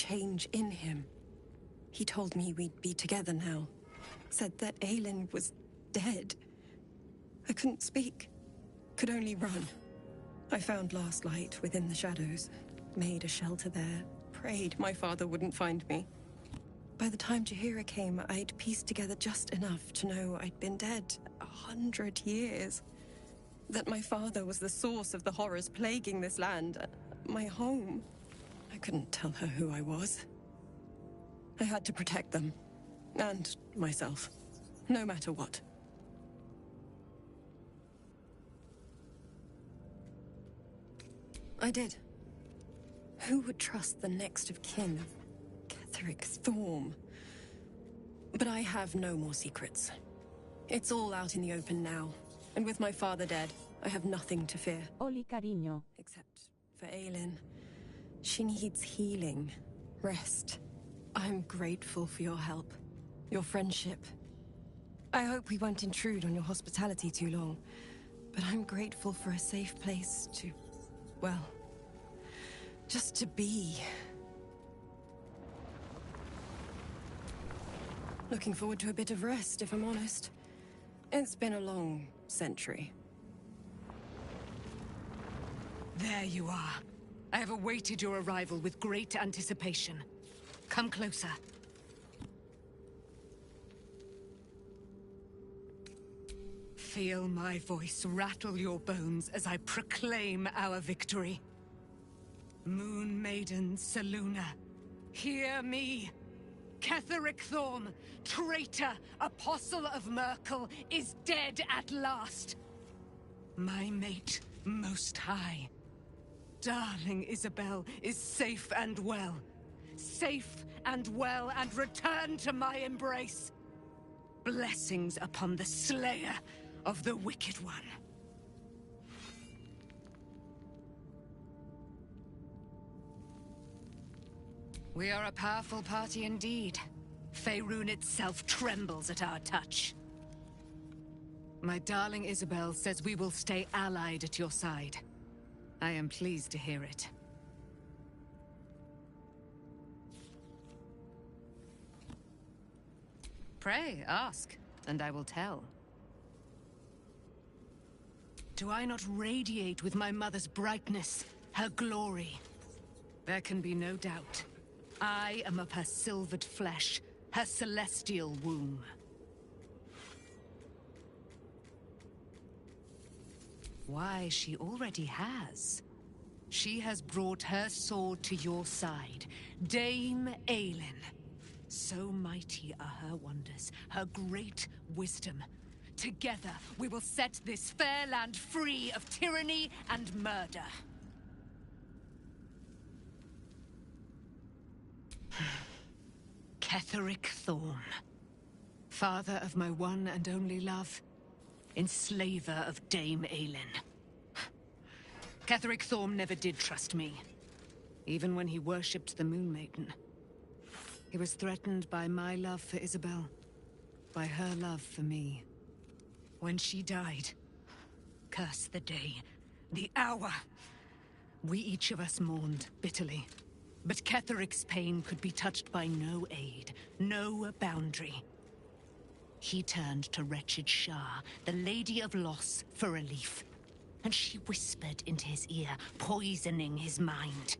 change in him. He told me we'd be together now. Said that Aelin was dead. I couldn't speak. Could only run. I found last light within the shadows. Made a shelter there. Prayed my father wouldn't find me. By the time Jaheira came, I'd pieced together just enough to know I'd been dead 100 years. That my father was the source of the horrors plaguing this land. My home. I couldn't tell her who I was. I had to protect them. And myself. No matter what. I did. Who would trust the next of kin of Ketheric Thorm? But I have no more secrets. It's all out in the open now. And with my father dead, I have nothing to fear. Oli, cariño. Except for Aelin. She needs healing. Rest. I'm grateful for your help. Your friendship. I hope we won't intrude on your hospitality too long. But I'm grateful for a safe place to... well... just to be. Looking forward to a bit of rest, if I'm honest. It's been a long century. There you are. I have awaited your arrival with great anticipation. Come closer. Feel my voice rattle your bones as I proclaim our victory. Moon Maiden Selûne, hear me! Ketheric Thorm, traitor, apostle of Myrkul, is dead at last! My mate, Most High. Darling Isabel is safe and well. Safe and well, and return to my embrace. Blessings upon the slayer of the Wicked One. We are a powerful party indeed. Faerun itself trembles at our touch. My darling Isabel says we will stay allied at your side. I am pleased to hear it. Pray, ask, and I will tell. Do I not radiate with my mother's brightness, her glory? There can be no doubt. I am of her silvered flesh, her celestial womb. Why, she already has. She has brought her sword to your side, Dame Aelin. So mighty are her wonders, her great wisdom. Together, we will set this fair land free of tyranny and murder. Ketheric Thorm, father of my one and only love, enslaver of Dame Aelin. Ketheric Thorm never did trust me, even when he worshipped the Moon Maiden. He was threatened by my love for Isabel, by her love for me. When she died, curse the day, the hour. We each of us mourned bitterly. But Ketheric's pain could be touched by no aid, no boundary. He turned to wretched Shah, the Lady of Loss, for relief. And she whispered into his ear, poisoning his mind.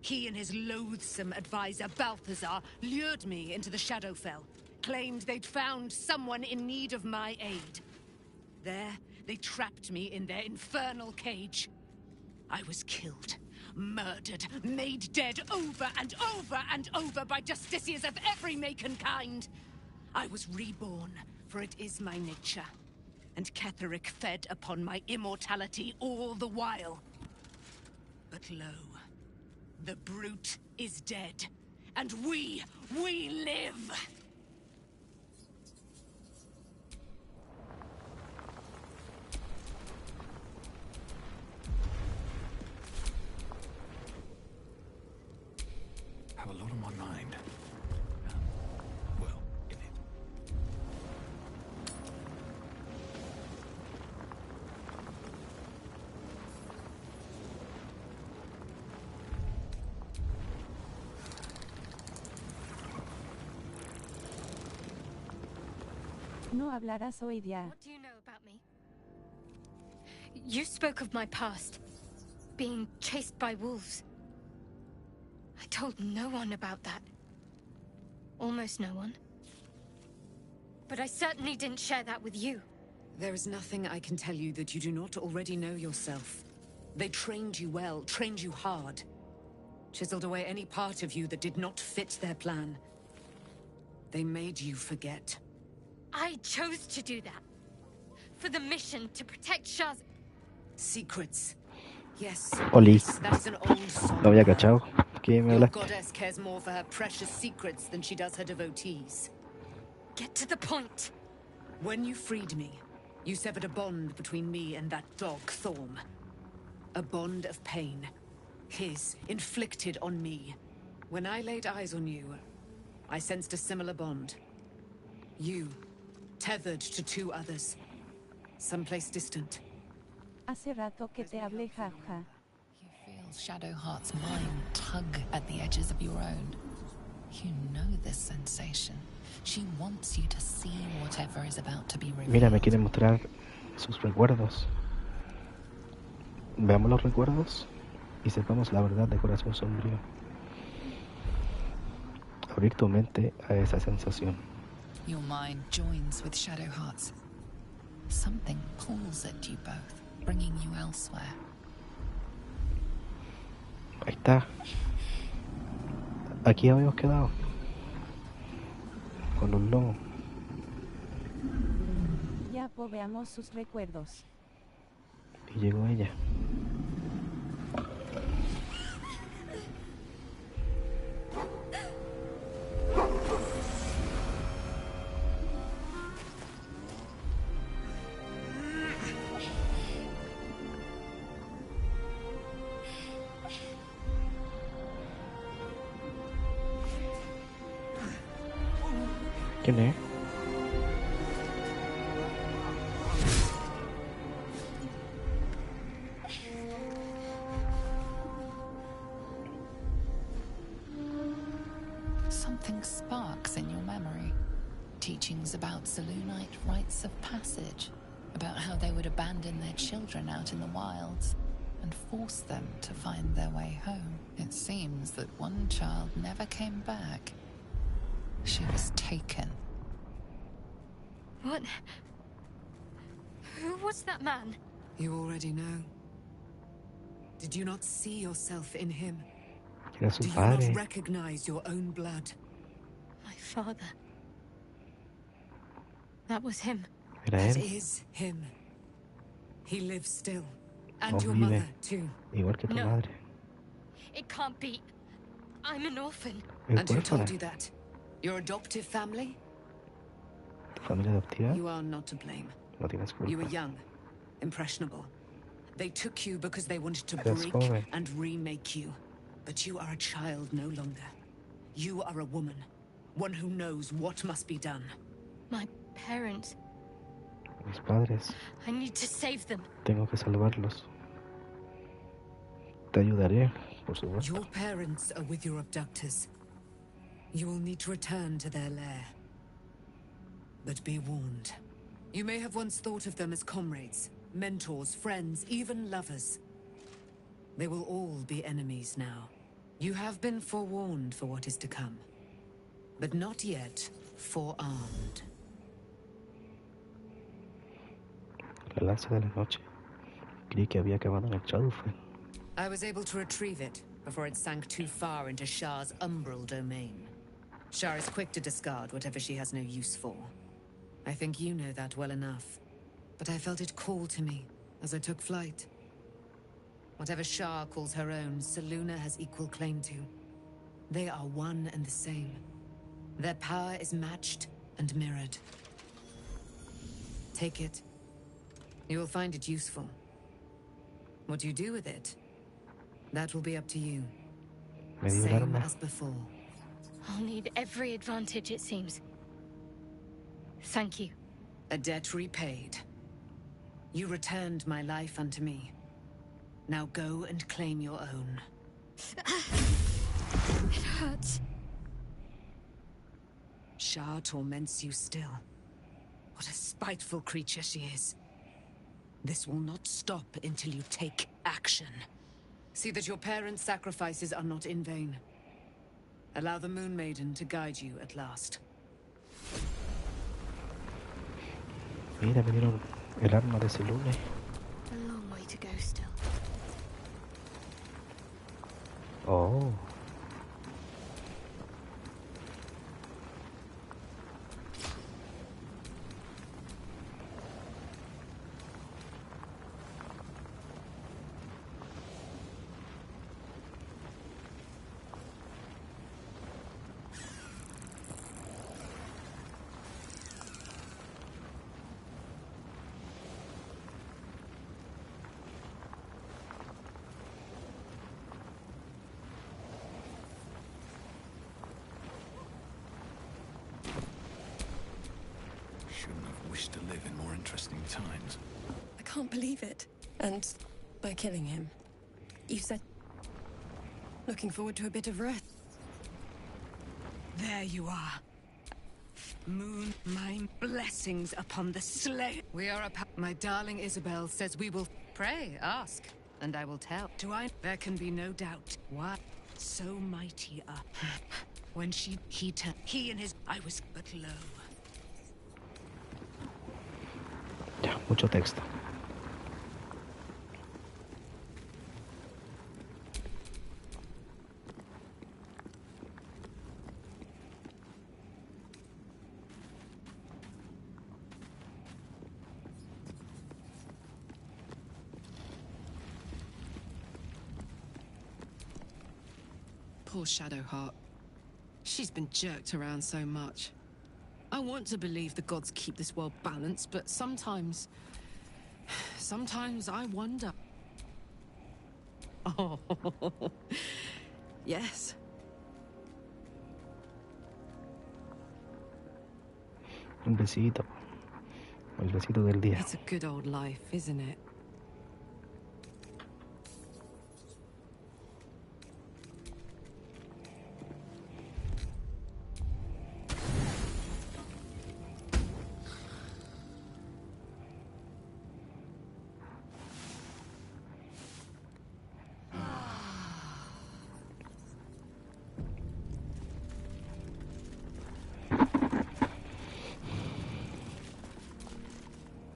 He and his loathsome advisor, Balthazar, lured me into the Shadowfell, claimed they'd found someone in need of my aid. There, they trapped me in their infernal cage. I was killed. Murdered, made dead over and over and over by justiciars of every make and kind. I was reborn, for it is my nature. And Ketheric fed upon my immortality all the while. But lo, the brute is dead, and we live! Have a lot on my mind. Well, in it. No hablarás hoy día. What do you know about me? You spoke of my past, being chased by wolves. I told no one about that. Almost no one. But I certainly didn't share that with you. There is nothing I can tell you that you do not already know yourself. They trained you well, trained you hard. Chiseled away any part of you that did not fit their plan. They made you forget. I chose to do that. For the mission to protect Shah's... Secrets. Yes. Oli. Yes, that's an old song. No había cachado. ¿Qué me Your habla? goddess cares more for her precious secrets than she does her devotees. Get to the point. When you freed me, you severed a bond between me and that dog, Thorm. A bond of pain. His, inflicted on me. When I laid eyes on you, I sensed a similar bond. You, tethered to two others. Someplace distant. Hace rato que te hablé, jaja. You feel Shadowheart's mind tug at the edges of your own. You know this sensation. She wants you to see whatever is about to be revealed. Mira, me quiere mostrar sus recuerdos. Veamos los recuerdos y sepamos la verdad de Corazón Sombrío. Abrir tu mente a esa sensación. Your mind joins with Shadowheart's. Something pulls at you both, bringing you elsewhere. Ahí está. Aquí habíamos quedado. Con los lobos. Ya veamos sus recuerdos. Y llegó ella. ¿Quién es? Something sparks in your memory. Teachings about Selûnite rites of passage, about how they would abandon their children out in the wilds and force them to find their way home. It seems that one child never came back. She was taken. What? Who was that man? You already know. Did you not see yourself in him? Era su Do you padre. not recognize your own blood? My father. That was him. Era That él. is him. He lives still. And Oh, your vive. mother, too. Igual que tu No. madre. It can't be. I'm an orphan. Es And who huérfana. told you that? Your adoptive family? Tu familia adoptiva. You are not to blame. No tienes You were culpa. young, impressionable. They took you because they wanted to Eres break joven. and remake you. But you are a child no longer. You are a woman. One who knows what must be done. My parents. Mis padres. I need to save them. Tengo que salvarlos. Te ayudaré, por supuesto. Your parents are with your abductors. You will need to return to their lair. But be warned. You may have once thought of them as comrades, mentors, friends, even lovers. They will all be enemies now. You have been forewarned for what is to come. But not yet forearmed. La lanza de la noche. Creí que había acabado en el Shadowfell. I was able to retrieve it before it sank too far into Shah's umbral domain. Shah is quick to discard whatever she has no use for. I think you know that well enough. But I felt it call to me as I took flight. Whatever Shah calls her own, Selûne has equal claim to. They are one and the same. Their power is matched and mirrored. Take it. You will find it useful. What you do with it, that will be up to you. Me dio un Same arma. as before. I'll need every advantage, it seems. Thank you. A debt repaid. You returned my life unto me. Now go and claim your own. It hurts. Shah torments you still. What a spiteful creature she is. This will not stop until you take action. See that your parents' sacrifices are not in vain. Allow the Moon Maiden to guide you at last. Mira, me dieron el arma de ese lunes. A long way to go still. Oh. Shouldn't have wished to live in more interesting times. I can't believe it. And by killing him, you said... Looking forward to a bit of rest. There you are. Moon, my blessings upon the slay. We are my darling Isabel says we will pray, ask, and I will tell. There can be no doubt. Why so mighty up? When he and his, I was but low. Ya, mucho texto. Poor Shadowheart. She's been jerked around so much. I want to believe the gods keep this world balanced, but sometimes I wonder. Oh, yes. Un besito. El besito del día. It's a good old life, isn't it?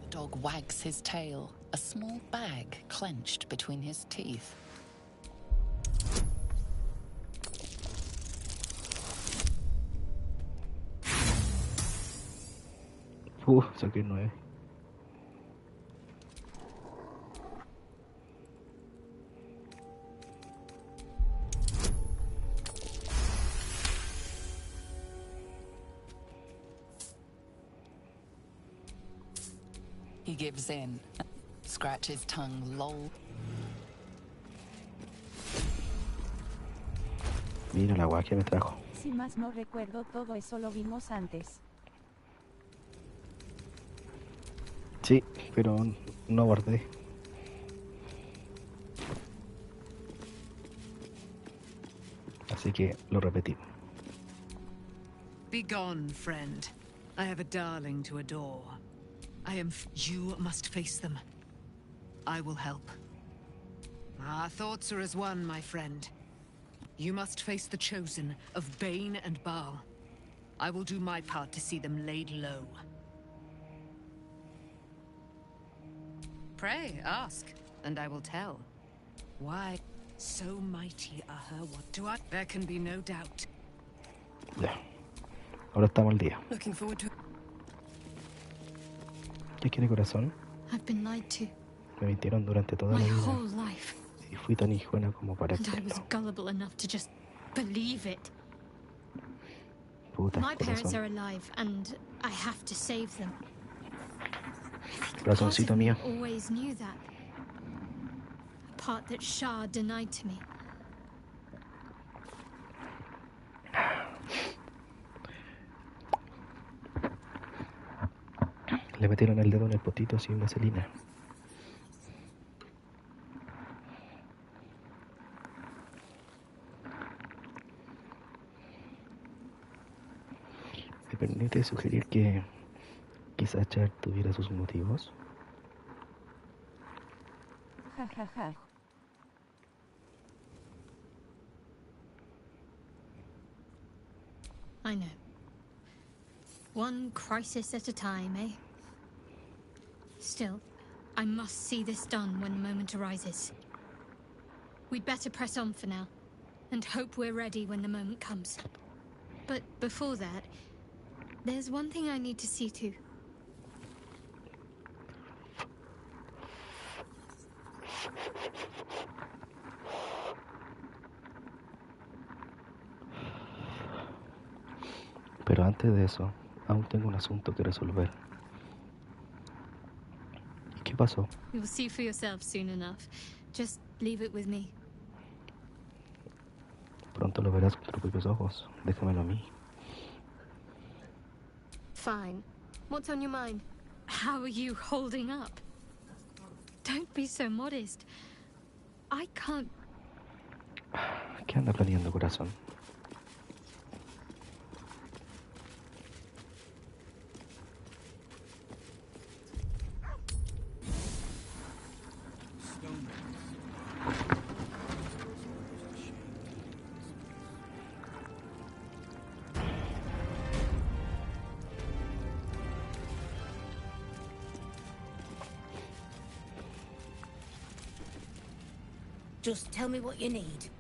The dog wags his tail, a small bag clenched between his teeth. Saqué 9. He gives in, scratches tongue low. Mira la guay que me trajo. Si más no recuerdo, todo eso lo vimos antes. Sí, pero no guardé. Así que lo repetí. Be gone, friend. I have a darling to adore. You must face them. I will help. Our thoughts are as one, my friend. You must face the chosen of Bane and Baal. I will do my part to see them laid low. Pray, ask, and I will tell. Why so mighty are her what do I? There can be no doubt. Ya. Ahora estamos al día. Looking forward to... ¿Qué quiere corazón? I've been lied to Me mintieron durante toda my la vida. whole life, Y fui tan hijuela como para and I was hacerlo. gullible enough to just believe it. Puta, My parents are corazón. alive, and I have to save them. Part Corazoncito of me mío. always knew that. A part that Shah denied to me. Le metieron el dedo en el potito sin vaselina. Me permite sugerir que Quizá Cher tuviera sus motivos. Ja ja ja. I know. One crisis at a time, eh? Still, I must see this done when the moment arises. We'd better press on for now, and hope we're ready when the moment comes. But before that, there's one thing I need to see to. Pero antes de eso, aún tengo un asunto que resolver. ¿Y qué pasó? You'll see for yourself soon enough. Just leave it with me. Pronto lo verás con tus propios ojos. Déjamelo a mí. Fine. What's on your mind? How are you holding up? Don't be so modest. I can't. ¿Qué anda planeando, corazón? Just tell me what you need.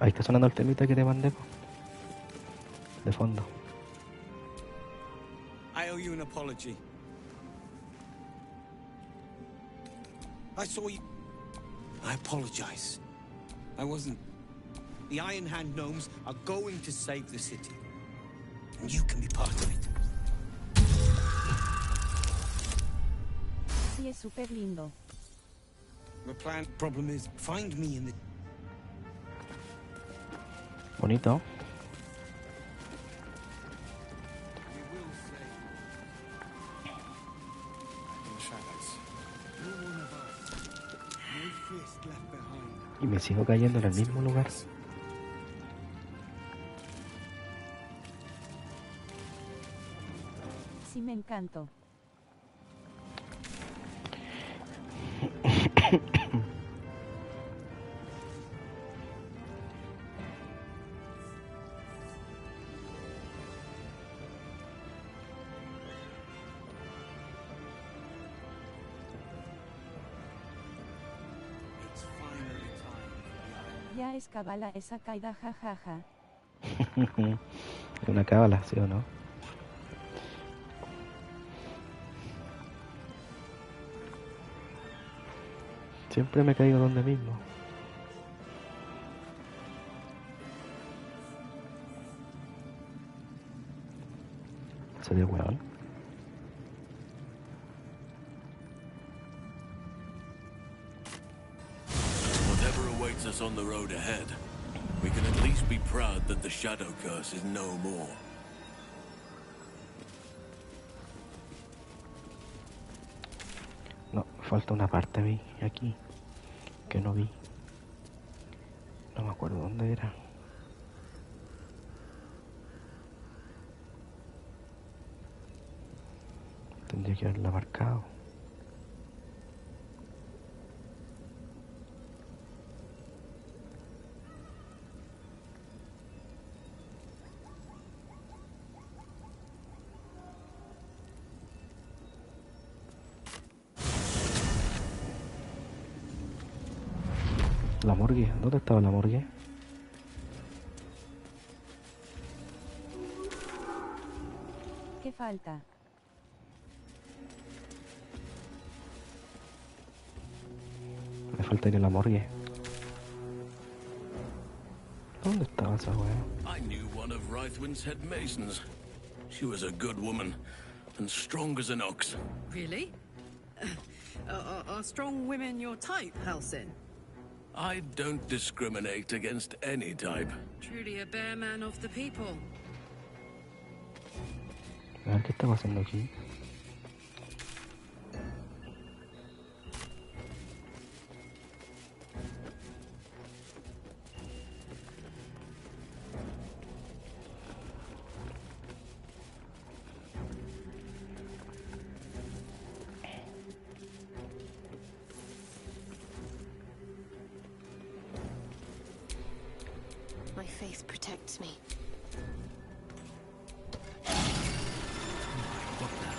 Ahí está sonando el temita que te mandé, po. De fondo. I owe you an apology. I saw you. I apologize. I wasn't. The Iron Hand gnomes are going to save the city. And you can be part of it. Sí, es súper lindo. The problem is, find me in the... Bonito. Y me sigo cayendo en el mismo lugar. Sí, me encantó. Ya es cábala esa caída, jajaja. Una cábala, ¿sí o no? Siempre me caigo donde mismo. ¿Soy de weón? Whatever awaits us on the road ahead, we can at least be proud that the Shadow Curse is no more. No, falta una parte a mí, aquí, que no vi. No me acuerdo dónde era. Tendría que haberla marcado. La morgue, ¿dónde estaba la morgue? ¿Qué falta? Me falta ir a la morgue. ¿Dónde estaba esa wea? I knew one of Rythwin's head masons. She was a good woman, and strong as an ox. Really? Are strong women your type, Halsin? I don't discriminate against any type. Truly a bear man of the people. A ver qué está pasando aquí. My faith protects me. What now?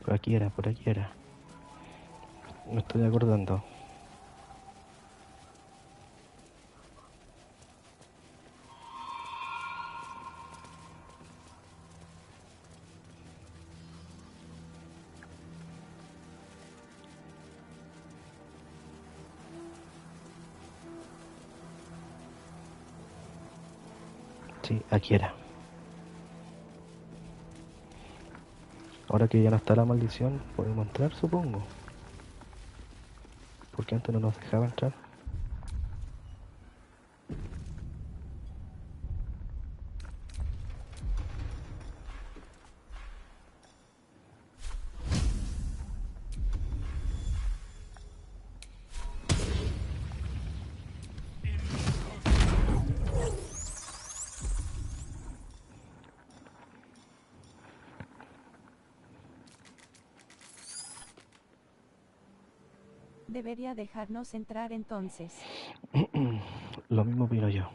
Por aquí era, por aquí era. Me estoy acordando. Sí, aquí era. Ahora que ya no está la maldición, podemos entrar, supongo. Porque antes no nos dejaba entrar. Debería dejarnos entrar entonces. Lo mismo opino yo.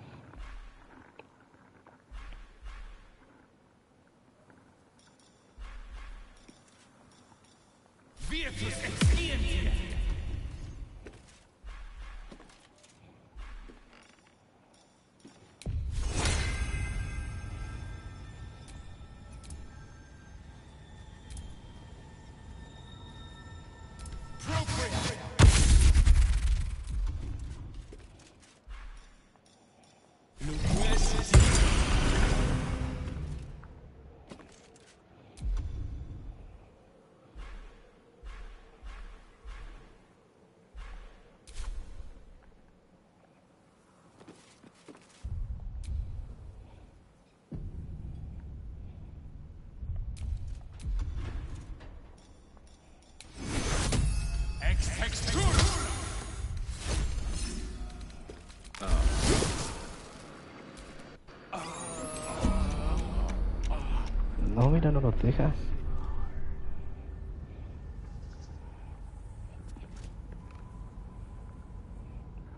No, mira, no nos deja.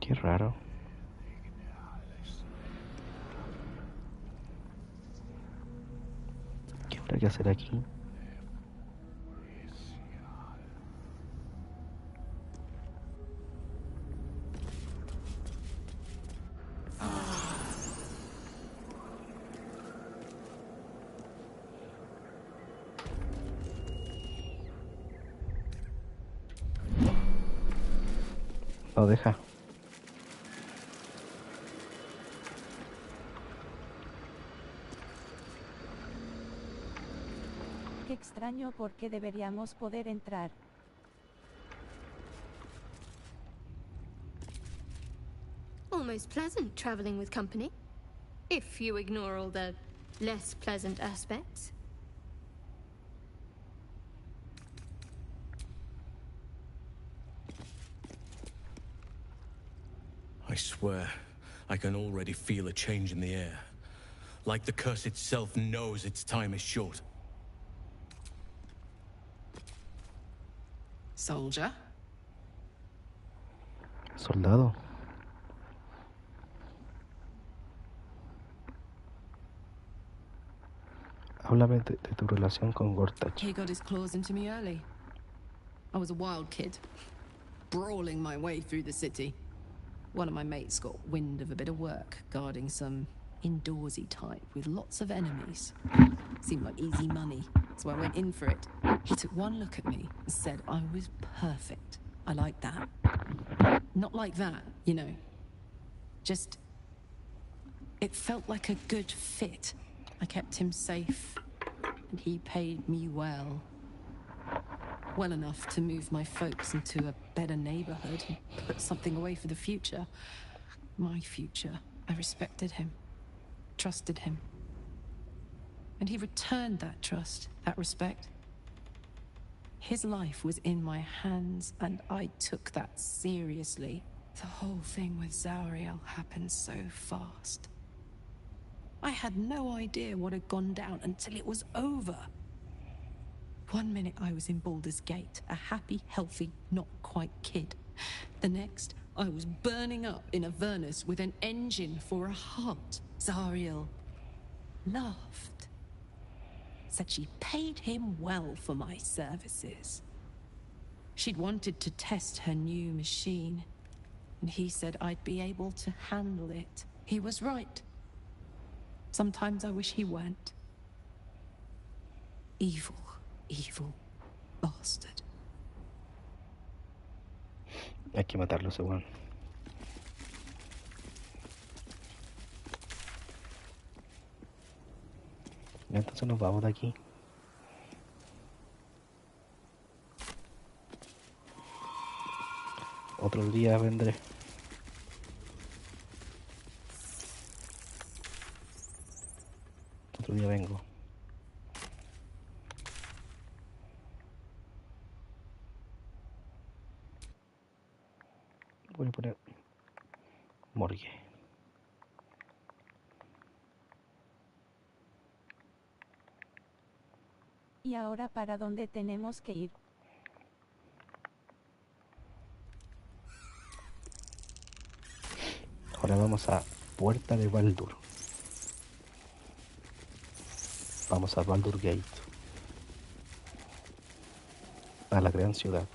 Qué raro. ¿Qué habrá que hacer aquí? No deja. Qué extraño, porque deberíamos poder entrar. Almost pleasant traveling with company. If you ignore all the less pleasant aspects. I swear, I can already feel a change in the air. Like the curse itself knows its time is short. Soldier? Soldado. Háblame de tu relación con Gortach. He got his claws into me early. I was a wild kid, brawling my way through the city. One of my mates got wind of a bit of work guarding some indoorsy type with lots of enemies. Seemed like easy money, so I went in for it. He took one look at me and said I was perfect. I liked that. Not like that, you know. Just... it felt like a good fit. I kept him safe, and he paid me well. Well enough to move my folks into a better neighborhood and put something away for the future. My future. I respected him, trusted him. And he returned that trust, that respect. His life was in my hands, and I took that seriously. The whole thing with Zariel happened so fast. I had no idea what had gone down until it was over. One minute I was in Baldur's Gate, a happy, healthy, not quite kid. The next, I was burning up in Avernus with an engine for a heart. Zariel laughed. Said she paid him well for my services. She'd wanted to test her new machine, and he said I'd be able to handle it. He was right. Sometimes I wish he weren't. Evil, evil bastard. Hay que matarlo, ese weón. Ya, entonces nos vamos de aquí. Otro día vendré. Otro día vengo. Voy a poner morgue. ¿Y ahora para dónde tenemos que ir? Ahora vamos a Puerta de Baldur. Vamos a Baldur Gate. A la gran ciudad.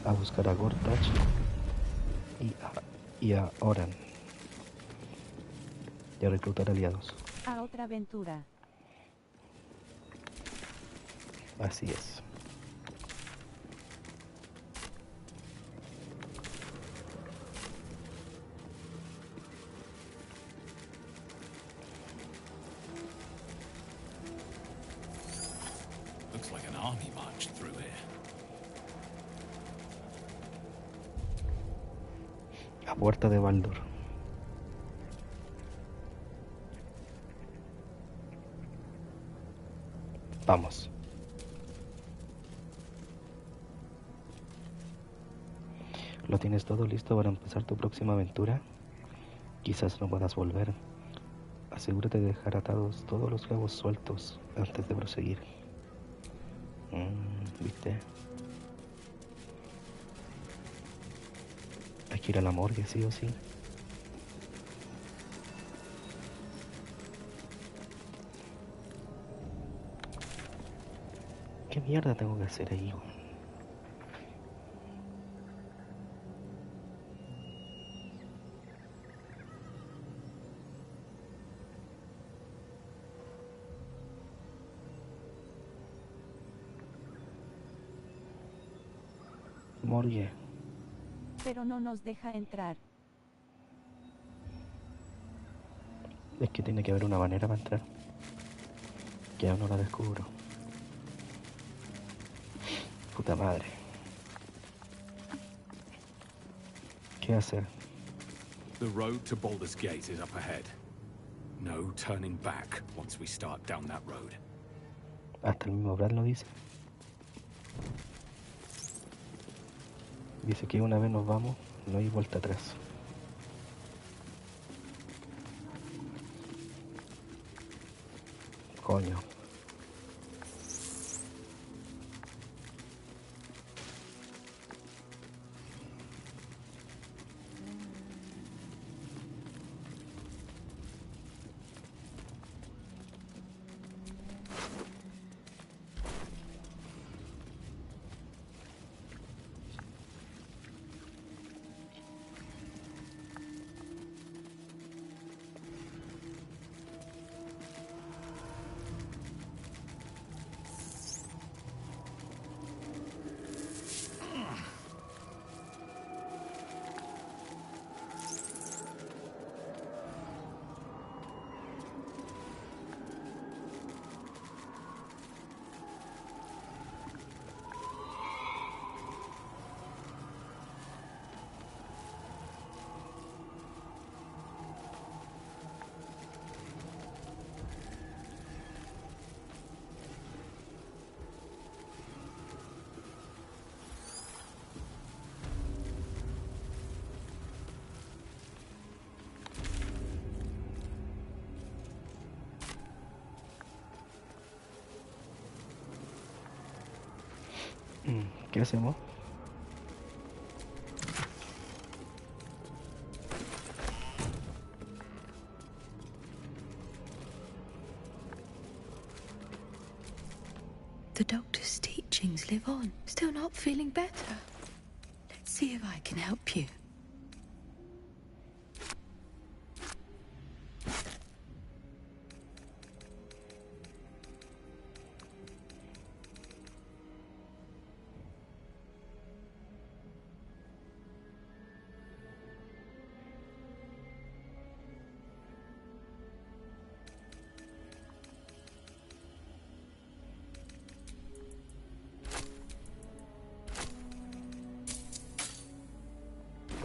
A buscar a Gortach y a Oran. Y a reclutar aliados. A otra aventura. Así es. Looks like an army marched through here. A Puerta de Baldur. Vamos. ¿Lo tienes todo listo para empezar tu próxima aventura? Quizás no puedas volver. Asegúrate de dejar atados todos los cabos sueltos antes de proseguir. ¿Viste? Hay que ir a la morgue, sí o sí. ¿Qué mierda tengo que hacer ahí? Morgue. Pero no nos deja entrar. Es que tiene que haber una manera para entrar. Que aún no la descubro. Puta madre. ¿Qué hacer? The road to Baldur's Gate is up ahead. No turning back once we start down that road. Hasta el mismo Brad lo dice. Dice que una vez nos vamos, no hay vuelta atrás. Coño. ¿Qué hacemos? The doctor's teachings live on. Still not feeling better? Let's see if I can help you.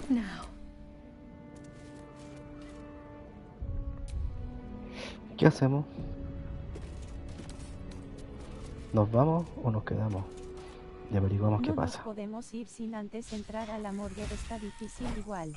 Now. ¿Qué hacemos? ¿Nos vamos o nos quedamos? Y averiguamos qué No nos pasa. podemos ir sin antes entrar a la morgue. Está difícil igual.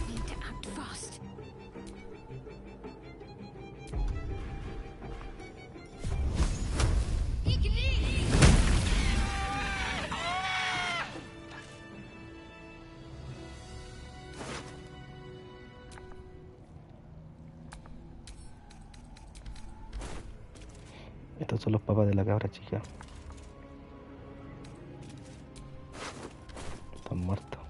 Need to act fast. Estos son los papás de la cabra chica. Están muertos.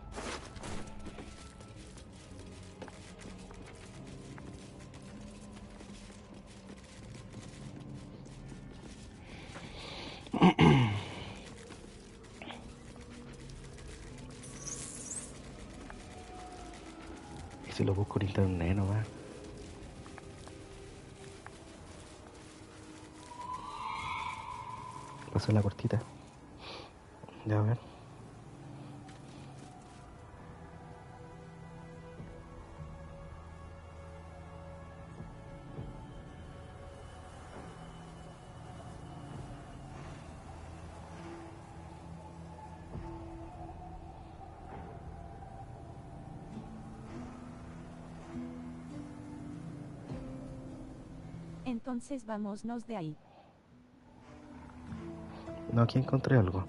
Y si lo busco en internet nomás. Pasa la cortita. Ya a ver. Entonces vámonos de ahí. No, aquí encontré algo.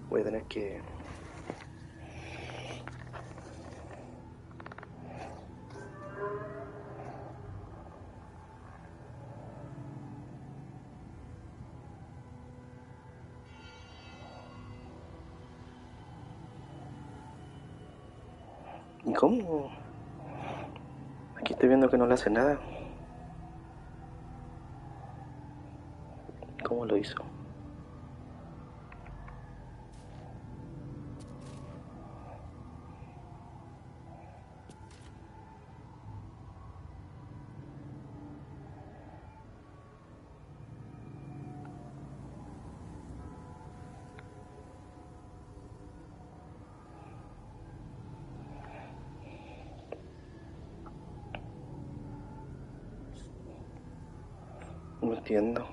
Voy a tener que... ¿Y cómo? Aquí estoy viendo que no le hace nada. ¿Cómo lo hizo? No entiendo.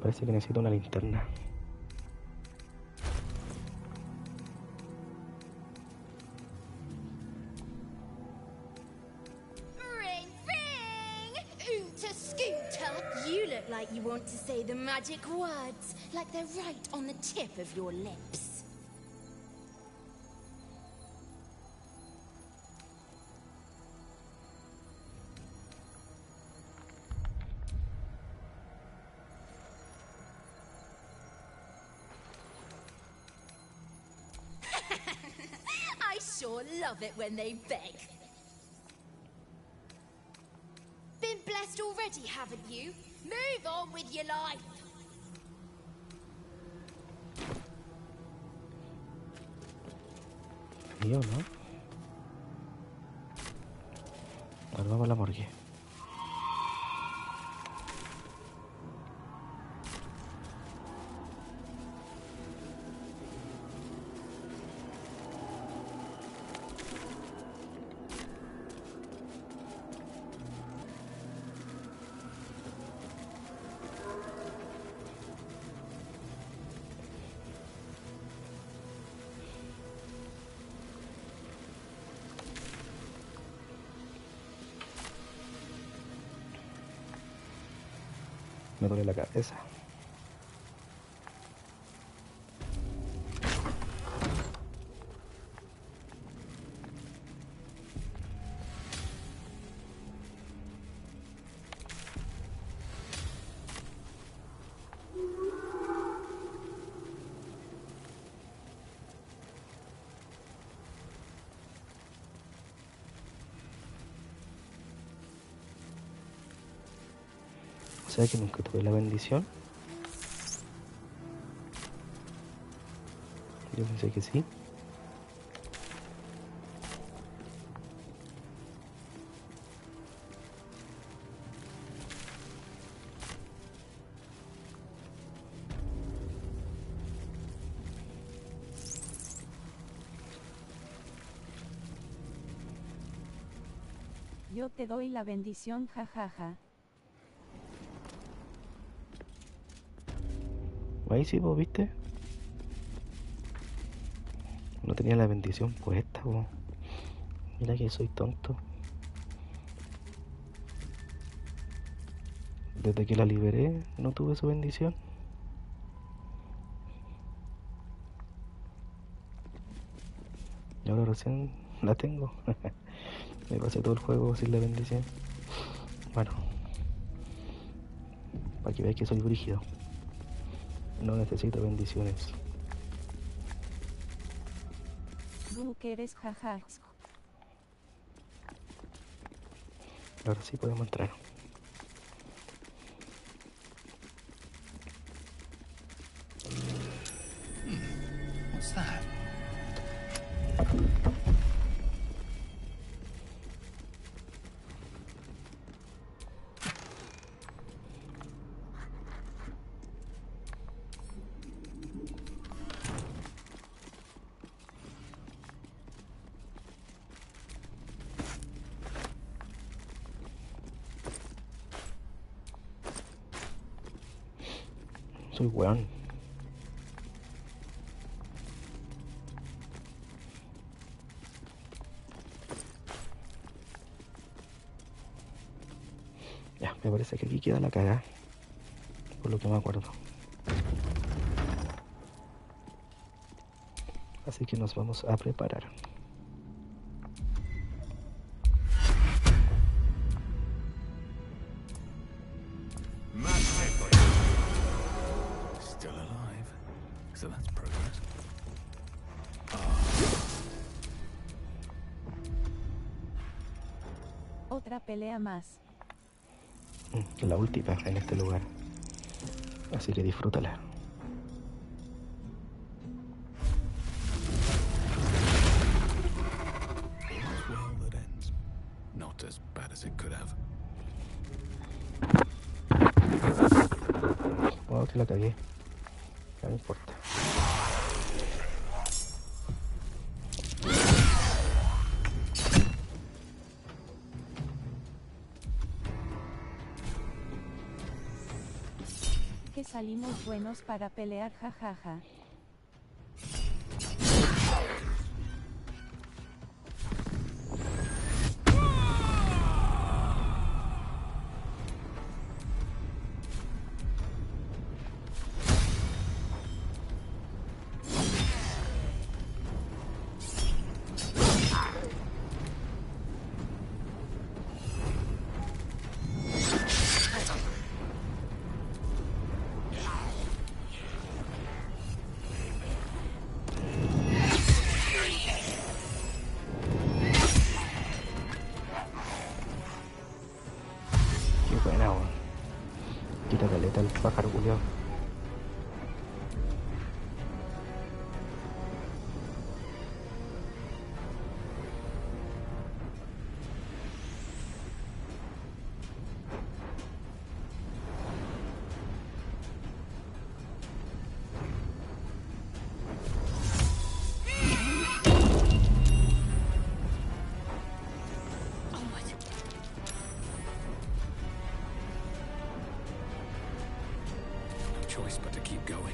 Parece que necesito una linterna. Ring, ring! Oonta Scooter! You look like you want to say the magic words, like they're right on the tip of your lips. I sure love it when they beg. Been blessed already, haven't you? Move on with your life. Yo, ¿no? Ahora vamos a la morgue. Me duele la cabeza. O sea que nunca tuve la bendición. Yo pensé que sí. Yo te doy la bendición, jajaja. Ahí sí, vos viste. No tenía la bendición puesta, vos. Mira que soy tonto. Desde que la liberé, no tuve su bendición. Y ahora recién la tengo. Me pasé todo el juego sin la bendición. Bueno, para que veáis que soy brígido. No necesito bendiciones. Que eres jaja. Ahora sí podemos entrar. What's that? Soy weón. Ya, me parece que aquí queda la cagada. Por lo que me acuerdo. Así que nos vamos a preparar. Still alive. So that's progress. Otra pelea más. La última en este lugar. Así que disfrútala. Well, that ends. Not as bad as it could have. Oh, que la cagué. No me importa. salimos buenos para pelear, jajaja. Buena, weón. Quita caleta el pájaro culiao. Choice but to keep going.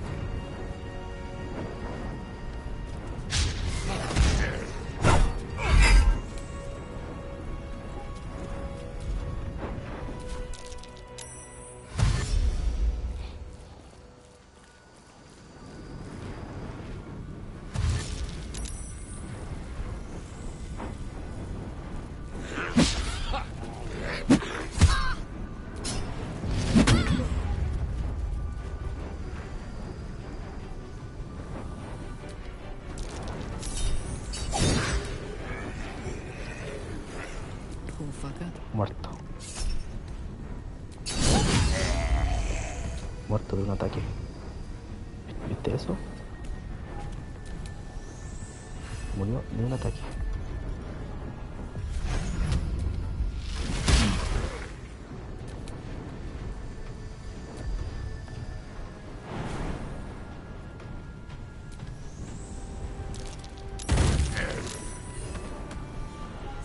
Muerto. Muerto de un ataque. ¿Viste eso? Murió de un ataque.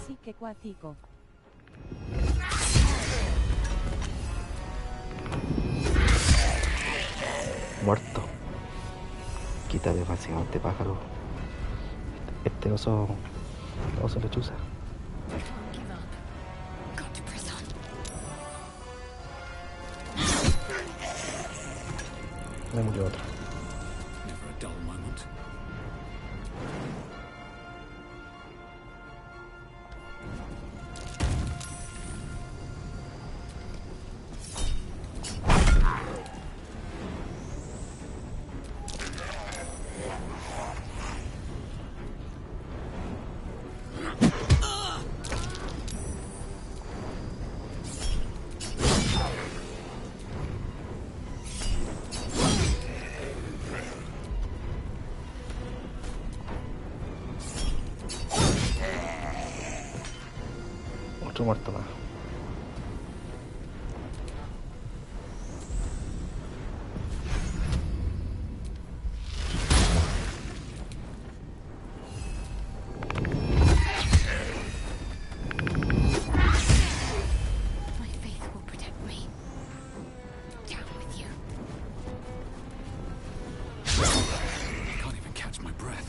Sí que cuático. Muerto. Quita demasiado este pájaro. Este oso lechuza. Me murió otro. Never a dull moment. Otro muerto más. My faith will protect me. Down with you. I can't even catch my breath.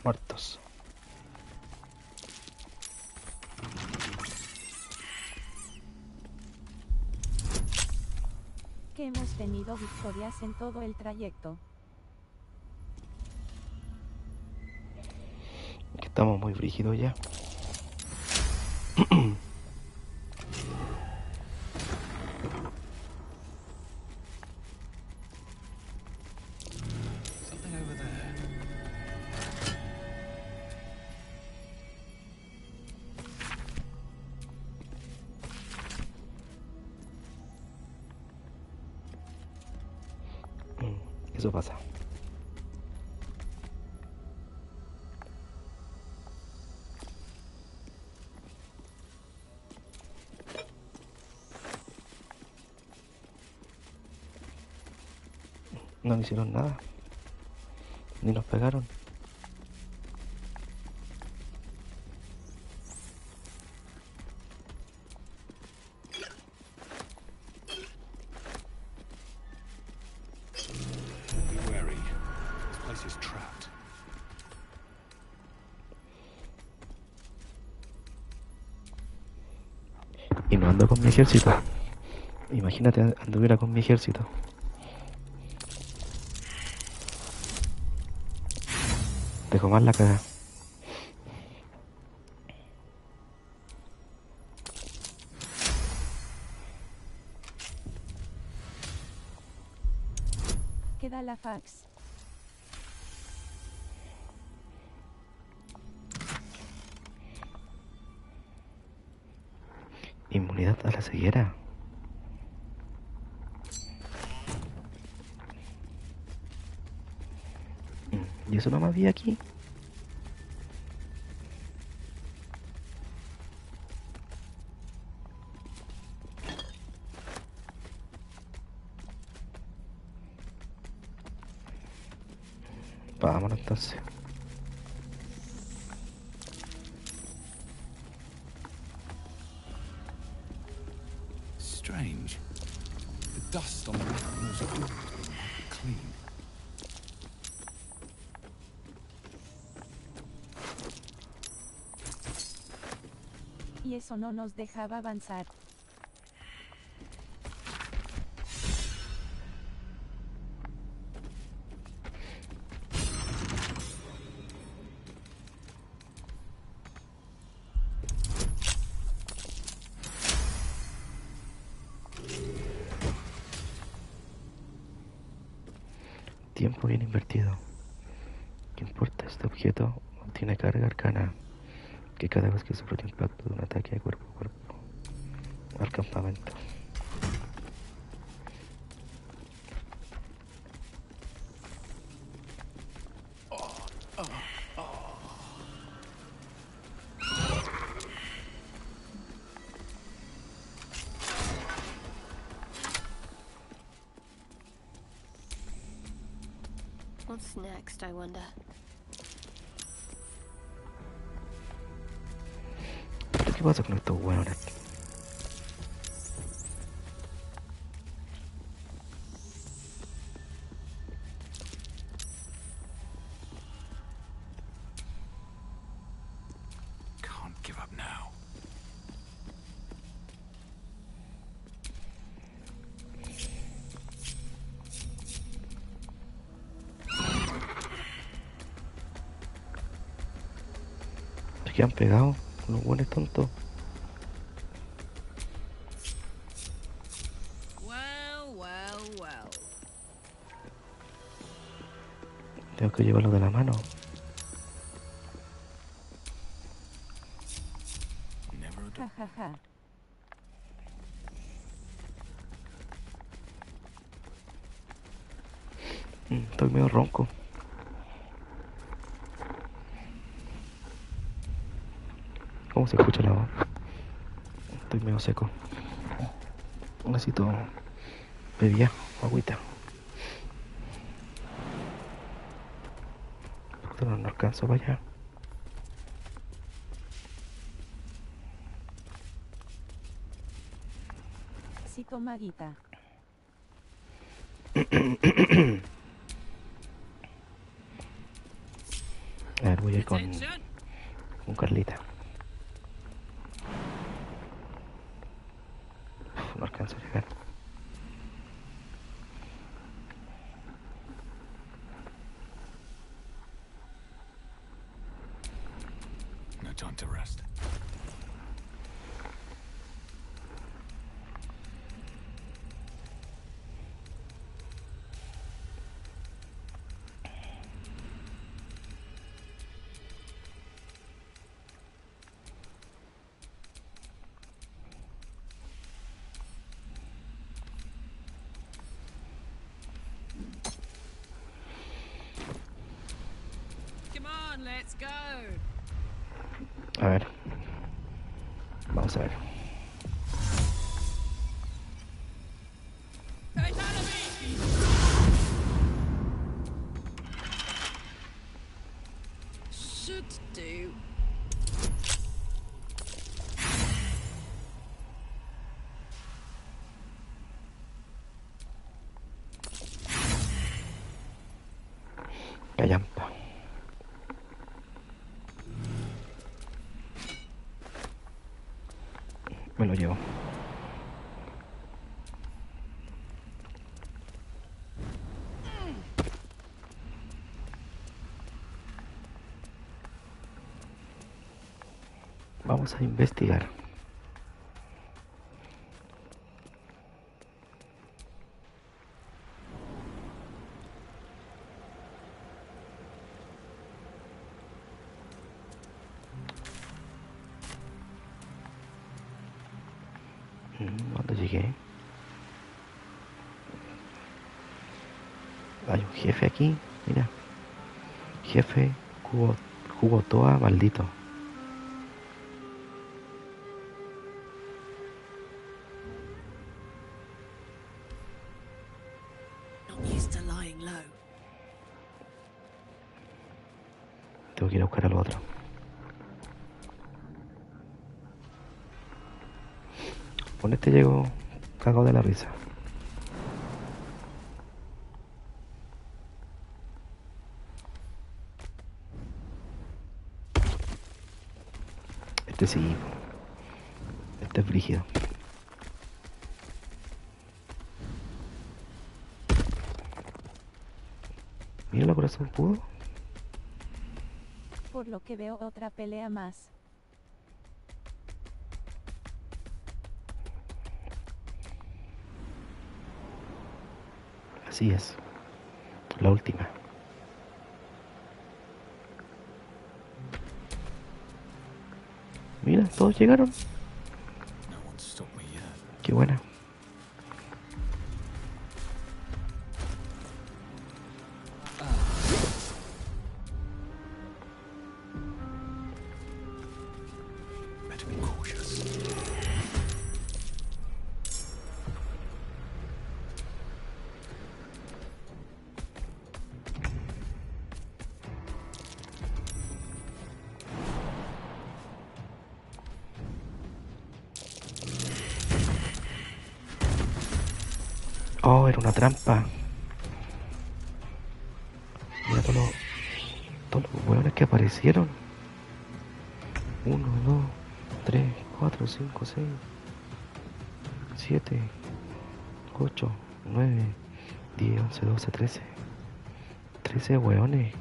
Muertos. Que hemos tenido victorias en todo el trayecto. Que estamos muy brígidos ya. Something over there. Eso pasa. No me hicieron nada. Ni nos pegaron. Y no ando con mi ejército. Imagínate, anduviera con mi ejército. Dejo mal la caga. Queda la fax. Inmunidad a la ceguera. ¿Y eso no me había aquí? Vámonos entonces. Strange. The dust on the walls are clean. Y eso no nos dejaba avanzar. Tiempo bien invertido. ¿Qué importa? Este objeto tiene carga arcana que cada vez que sufre el impacto de un ataque de cuerpo a cuerpo al campamento. What's next, I wonder? ¿Qué pasa con estos hueones? Can't give up now. Se quedan pegados los hueones tontos. Well. Tengo que llevarlo de la mano. Ja, ja, ja. Estoy medio ronco. ¿Cómo se escucha la voz? Estoy medio seco. Necesito bebida, agüita. Puta, no alcanzo para allá. Cito maguita. A ver, voy a ir con Carlita. No alcanzo a llegar. No time to rest. Come on, let's go. A ver. Vamos a ver. Should do. Callampa. Me lo llevo. Vamos a investigar. Cuando llegué, hay un jefe aquí, mira. Jefe jugo toa maldito. Tengo que ir a buscar al otro. Con este llego cagado de la risa. Este sí. Este es brígido. Mira la corazón pudo. Por lo que veo otra pelea más. Así es. La última. Mira, todos llegaron. Qué buena. Oh, era una trampa. Mira todos los hueones que aparecieron. 1, 2, 3, 4, 5, 6, 7, 8, 9, 10, 11, 12, 13. 13 hueones.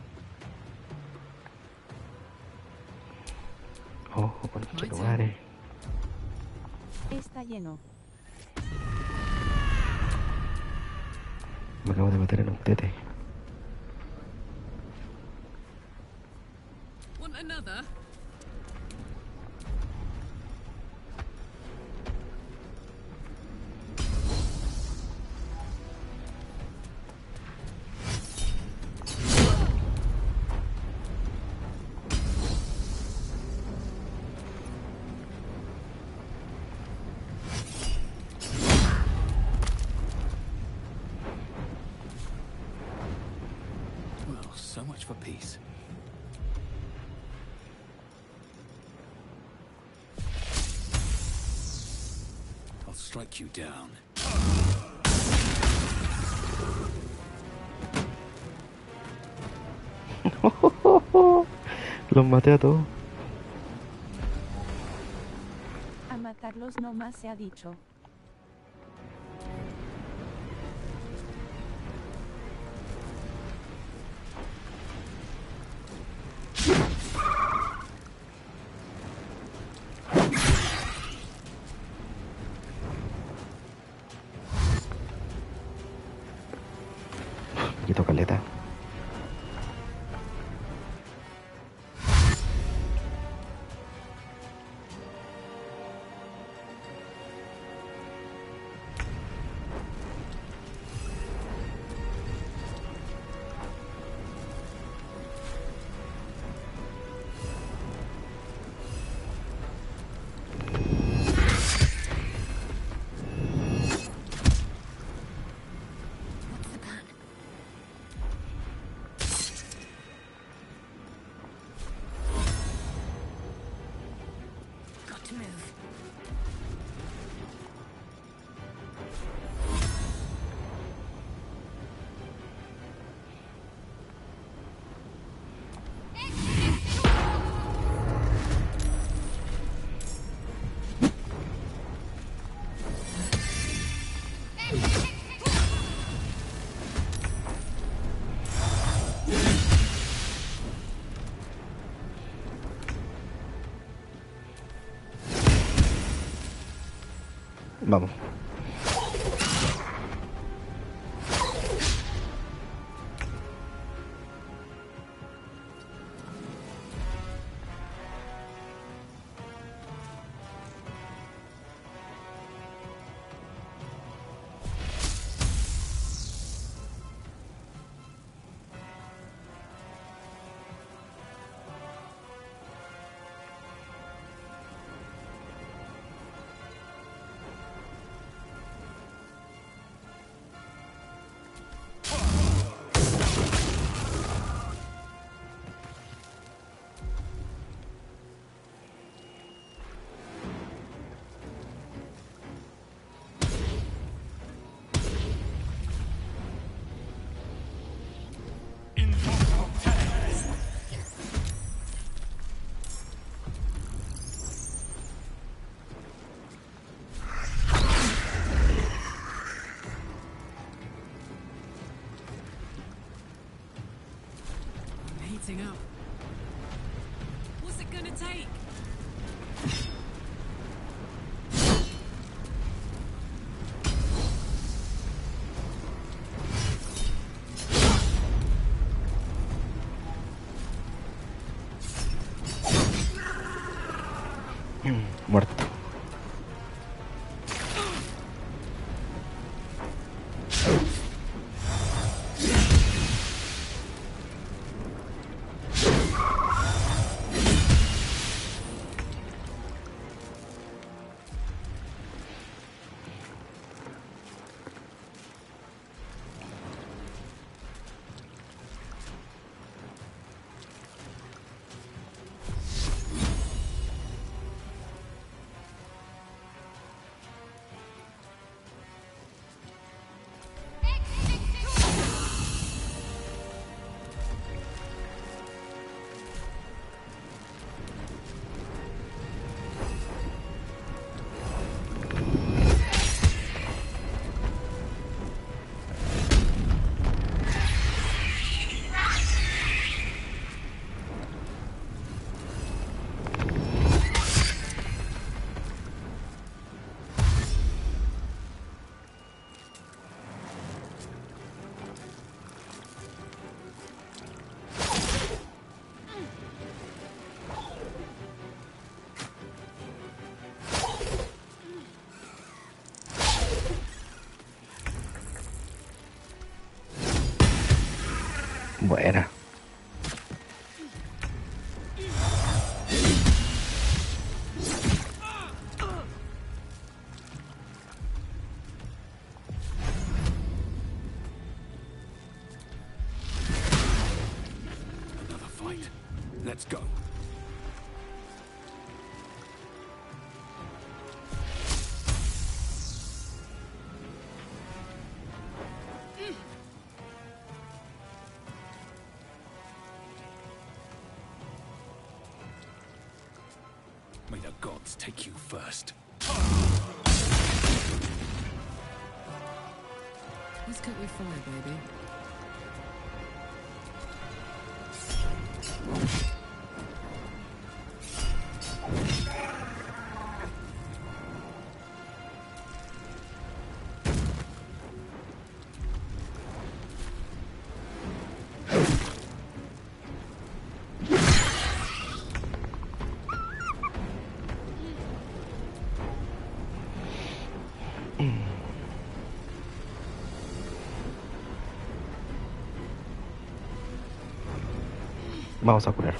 Ojo con estos lugares. Está lleno. Me acabo de meter en un tete. Want another? So much for peace. I'll strike you down. Los maté a todos. A matarlos no más se ha dicho. Me quito caleta. Vamos. Heating up. What's it gonna take? Muerto. Buena. Another fight. Let's go. May the gods take you first. Let's cut your fire, baby. Vamos a curar.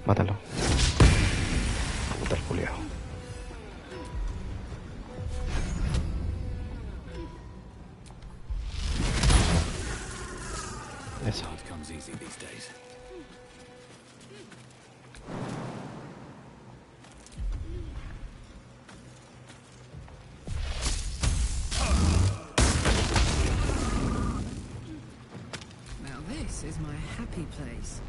Mátalo. Puta el culiao. Eso. It comes easy these days. is my happy place.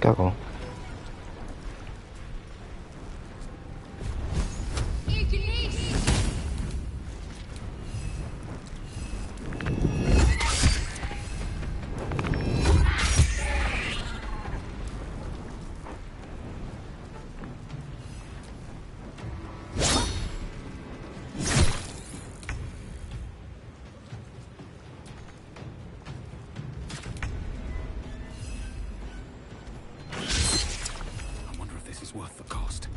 Cago. Worth the cost.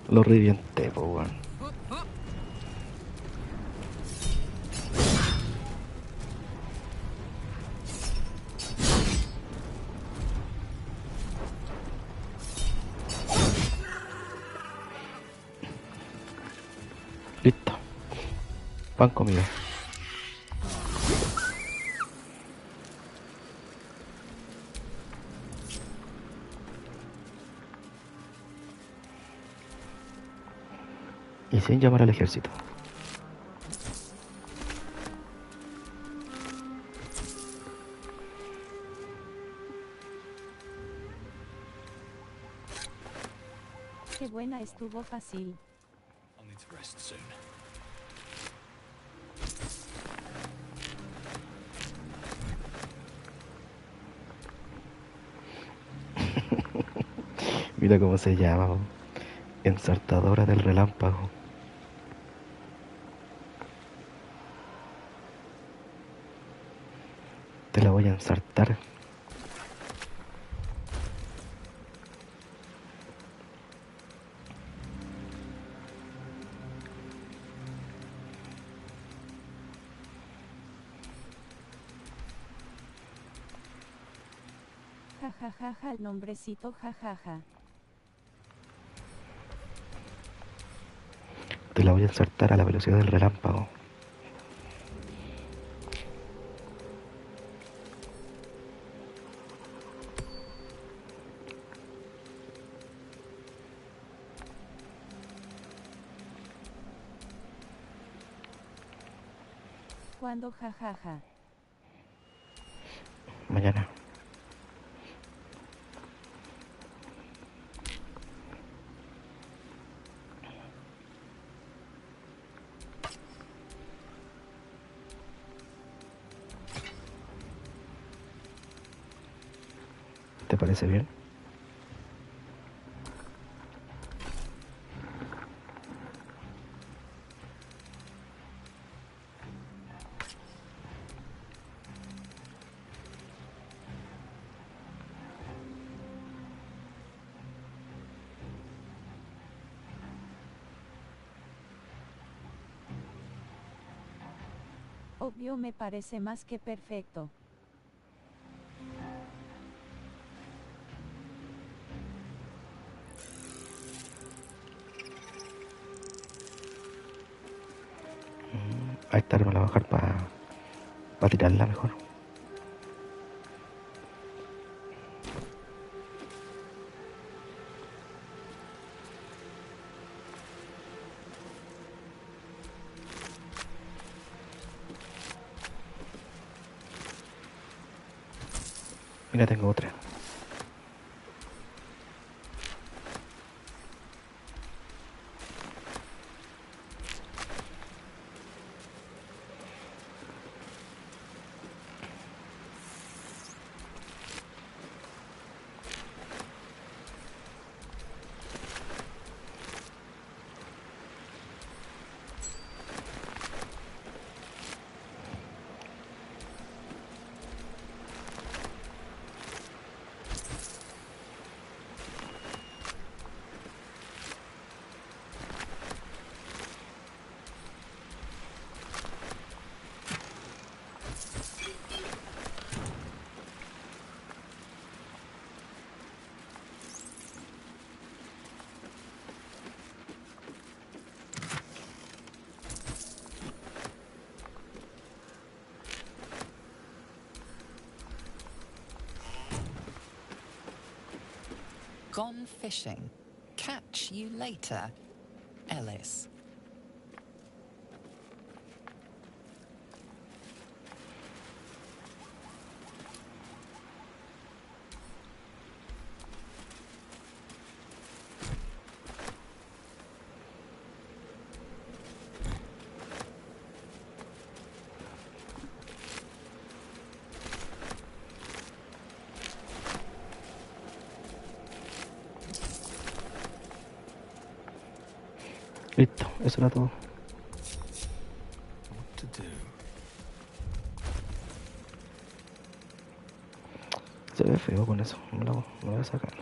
Lo revienté, po, weón. Listo. Pan comido. Y sin llamar al ejército. Qué buena estuvo fácil. I'll need to rest soon. Mira cómo se llama, po. Ensartadora del relámpago. Te la voy a ensartar. Jajajaja, el nombrecito jajaja. Te la voy a ensartar a la velocidad del relámpago. ¿Cuándo jajaja? Mañana. ¿Te parece bien? Obvio, me parece más que perfecto. A esta me la voy a bajar para tirarla mejor. Mira, tengo otra. Gone fishing. Catch you later, Ellis. Listo, eso era todo. What to do? Se ve feo con eso, me lo voy a sacar.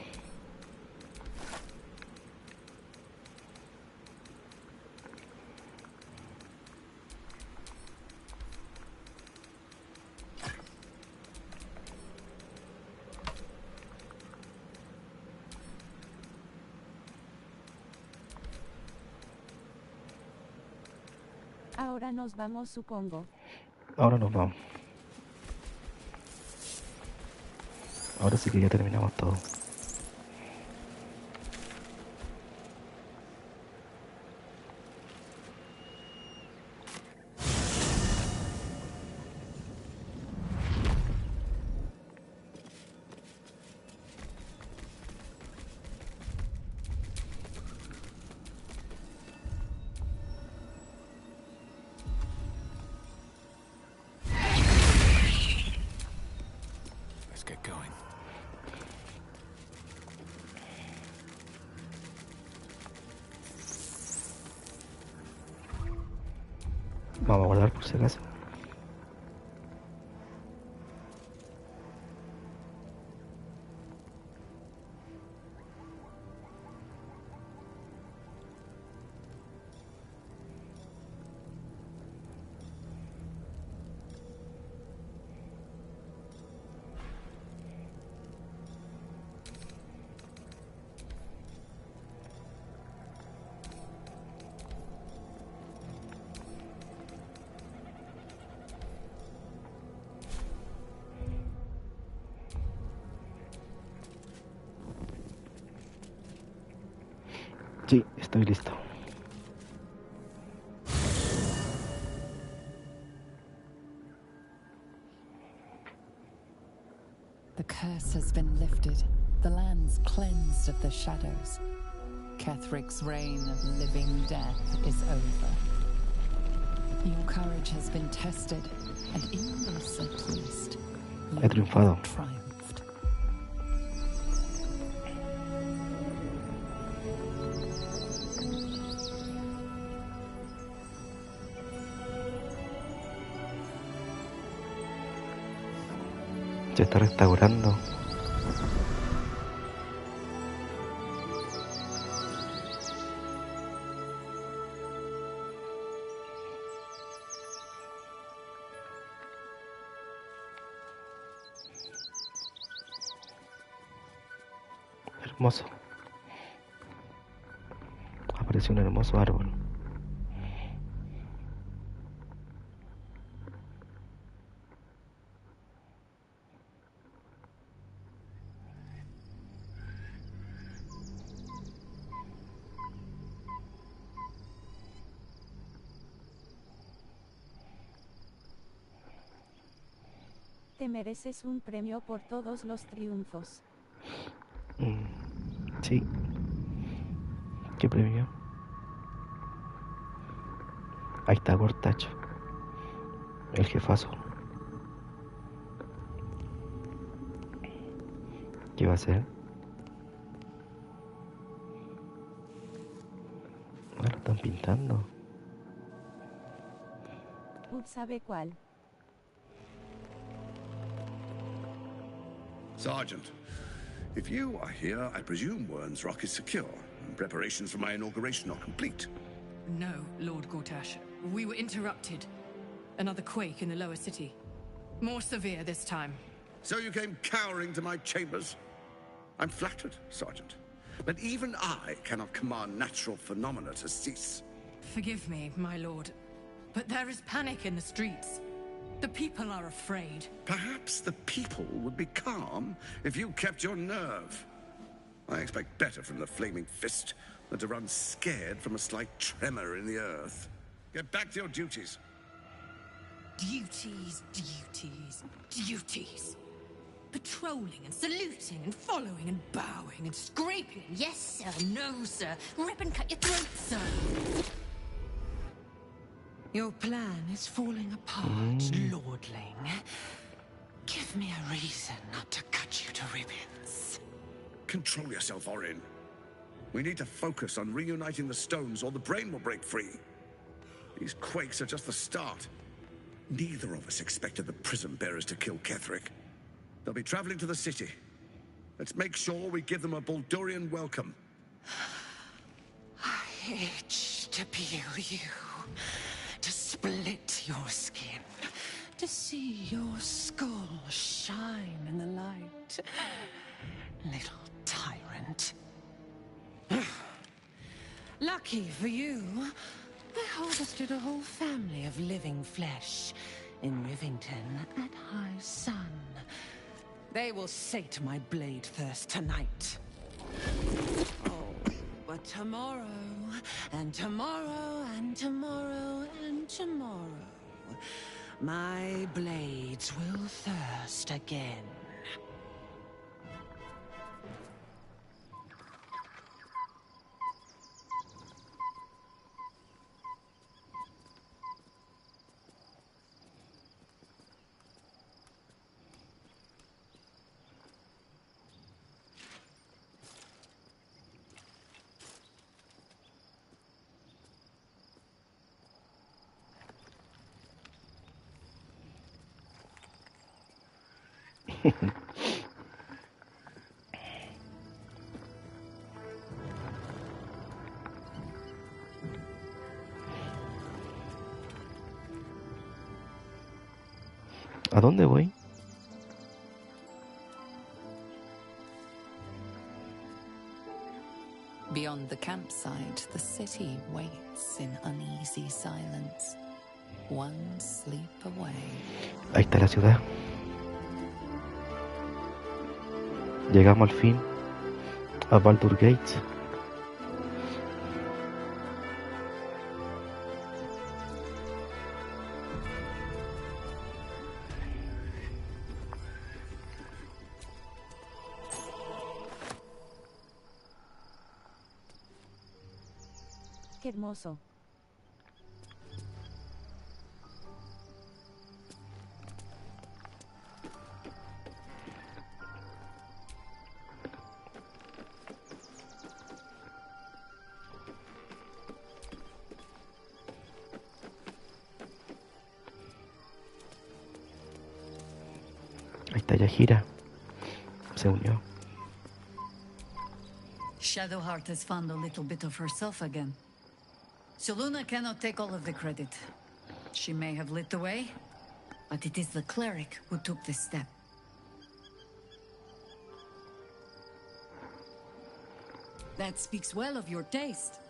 Ahora nos vamos, supongo. Ahora nos vamos. Ahora sí que ya terminamos todo. Let's get going. Vamos a guardar por si acaso. Sí, estoy listo. The curse has been lifted. The land's cleansed of the shadows. Kethric's reign of living death is over. Your courage has been tested, and in this at least, you He triunfado. have triumphed. Se está restaurando. Hermoso. Apareció un hermoso árbol. Te mereces un premio por todos los triunfos. Sí. ¿Qué premio? Ahí está Cortacho. El jefazo. ¿Qué va a hacer? Ah, lo están pintando. Ud sabe cuál. Sergeant, if you are here, I presume Wern's Rock is secure, and preparations for my inauguration are complete. No, Lord Gortash. We were interrupted. Another quake in the lower city. More severe this time. So you came cowering to my chambers? I'm flattered, Sergeant. But even I cannot command natural phenomena to cease. Forgive me, my lord. But there is panic in the streets. The people are afraid. Perhaps the people would be calm if you kept your nerve. I expect better from the flaming fist than to run scared from a slight tremor in the earth. Get back to your duties. Duties, duties, duties. Patrolling and saluting and following and bowing and scraping. Yes, sir. No, sir. Rip and cut your throat, sir. Your plan is falling apart, lordling. Give me a reason not to cut you to ribbons. Control yourself, Orin. We need to focus on reuniting the stones or the brain will break free. These quakes are just the start. Neither of us expected the prison bearers to kill Ketheric. They'll be traveling to the city. Let's make sure we give them a Baldurian welcome. I itch to peel you, to split your skin, to see your skull shine in the light. Little tyrant. Lucky for you, I harvested a whole family of living flesh in Rivington at high sun. They will sate my blade thirst tonight. Oh, but tomorrow, and tomorrow, and tomorrow, and tomorrow, my blades will thirst again. ¿A dónde voy? Beyond the campsite, the city waits in uneasy silence. One sleep away. Ahí está la ciudad. Llegamos al fin a Baldur Gates. Qué hermoso. Ahí está Yajira. Se unió. Shadowheart has found a little bit of herself again. Selûne cannot take all of the credit. She may have lit the way, but it is the cleric who took this step. That speaks well of your taste.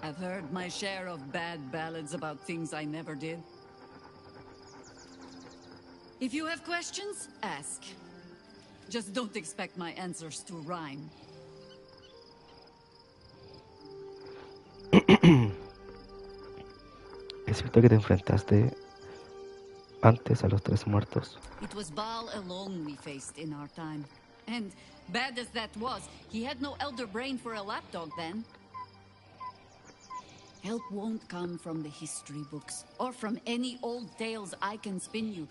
I've heard my share of bad ballads about things I never did. If you have questions, ask. Just don't expect my answers to rhyme. Es cierto que te enfrentaste antes a los tres muertos. It was Baal alone we faced in our time. And bad as that was, he had no elder brain for a lapdog then. Help won't come from the history books, or from any old tales I can spin you.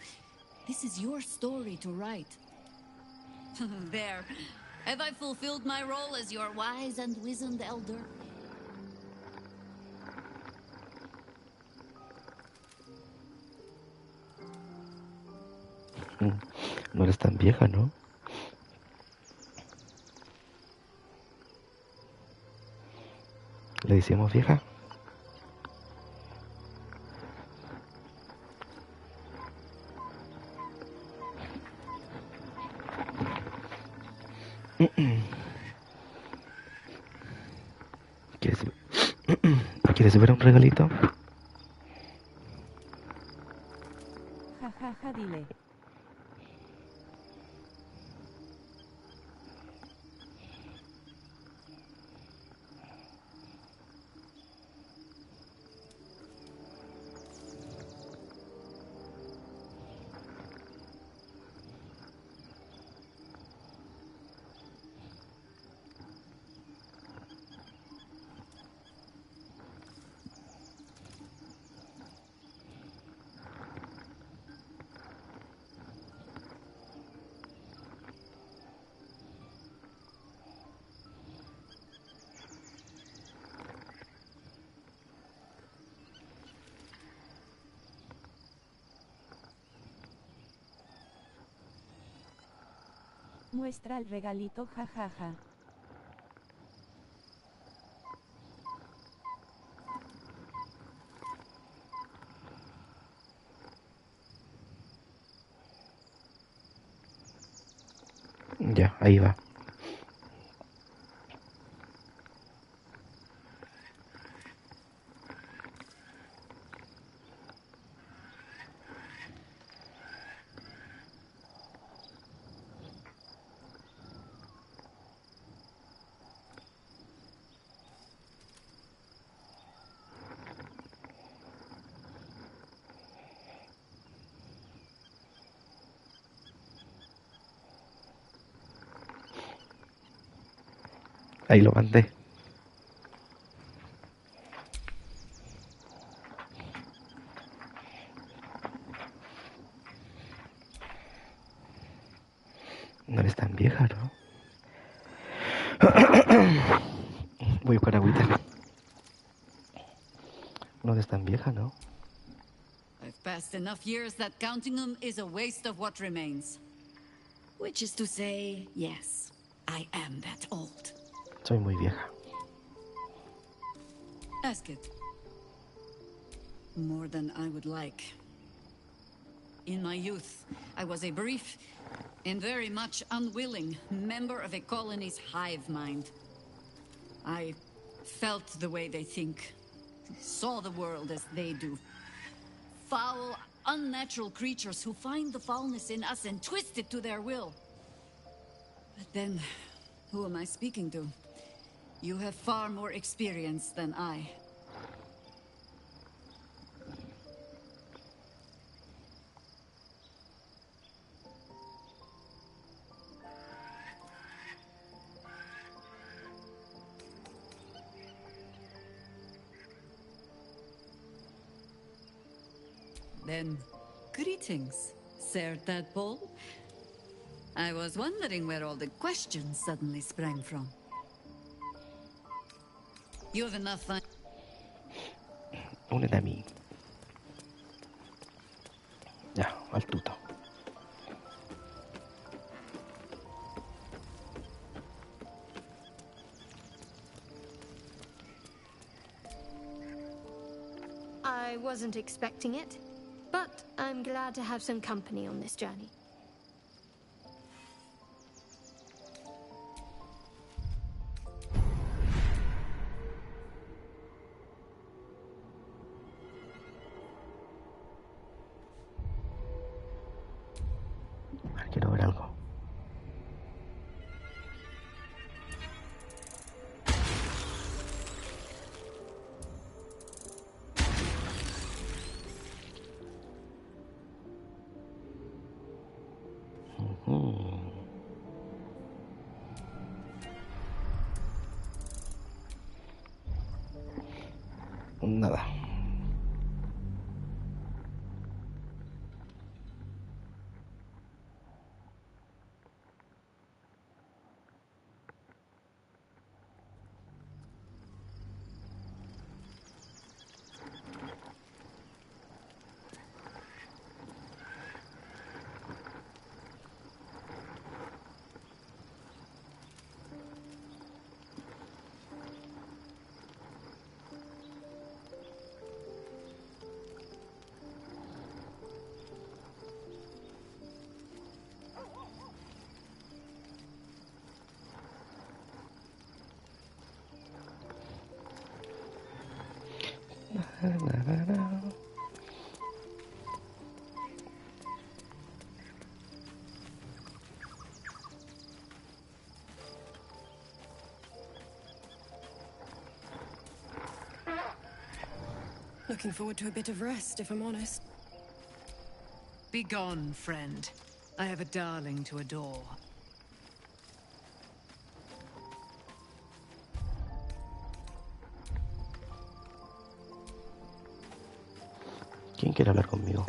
This is your story to write. There. Have I fulfilled my role as your wise and wizened elder? No eres tan vieja, ¿no? ¿Le decíamos vieja? ¿Quieres ver un regalito? Ja, ja, ja, dile. Muestra el regalito, jajaja. Ya, ahí va. Ahí lo mandé. No eres tan vieja, ¿no? Voy a buscar agüita. No eres tan vieja, ¿no? I've passed enough years that counting them is a waste of what remains. Which is to say, yes, I am that old. Soy muy vieja. Ask it. More than I would like. In my youth, I was a brief and very much unwilling member of a colony's hive mind. I felt the way they think, saw the world as they do. Foul, unnatural creatures who find the foulness in us and twist it to their will. But then, who am I speaking to? You have far more experience than I. Then, greetings, Sir Tadpole. I was wondering where all the questions suddenly sprang from. You have enough fun. Únete a mí. Ya, al tuto. I wasn't expecting it, but I'm glad to have some company on this journey. Quiero ver algo. Nada. Looking forward to a bit of rest, if I'm honest. Be gone, friend. I have a darling to adore. ¿Quién quiere hablar conmigo?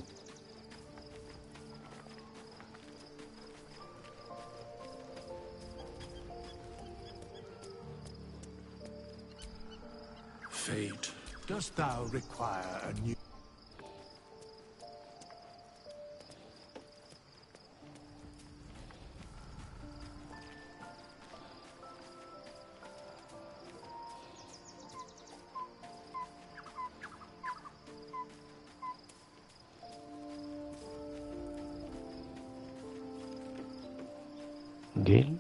Fate, dost thou require a new... Gale.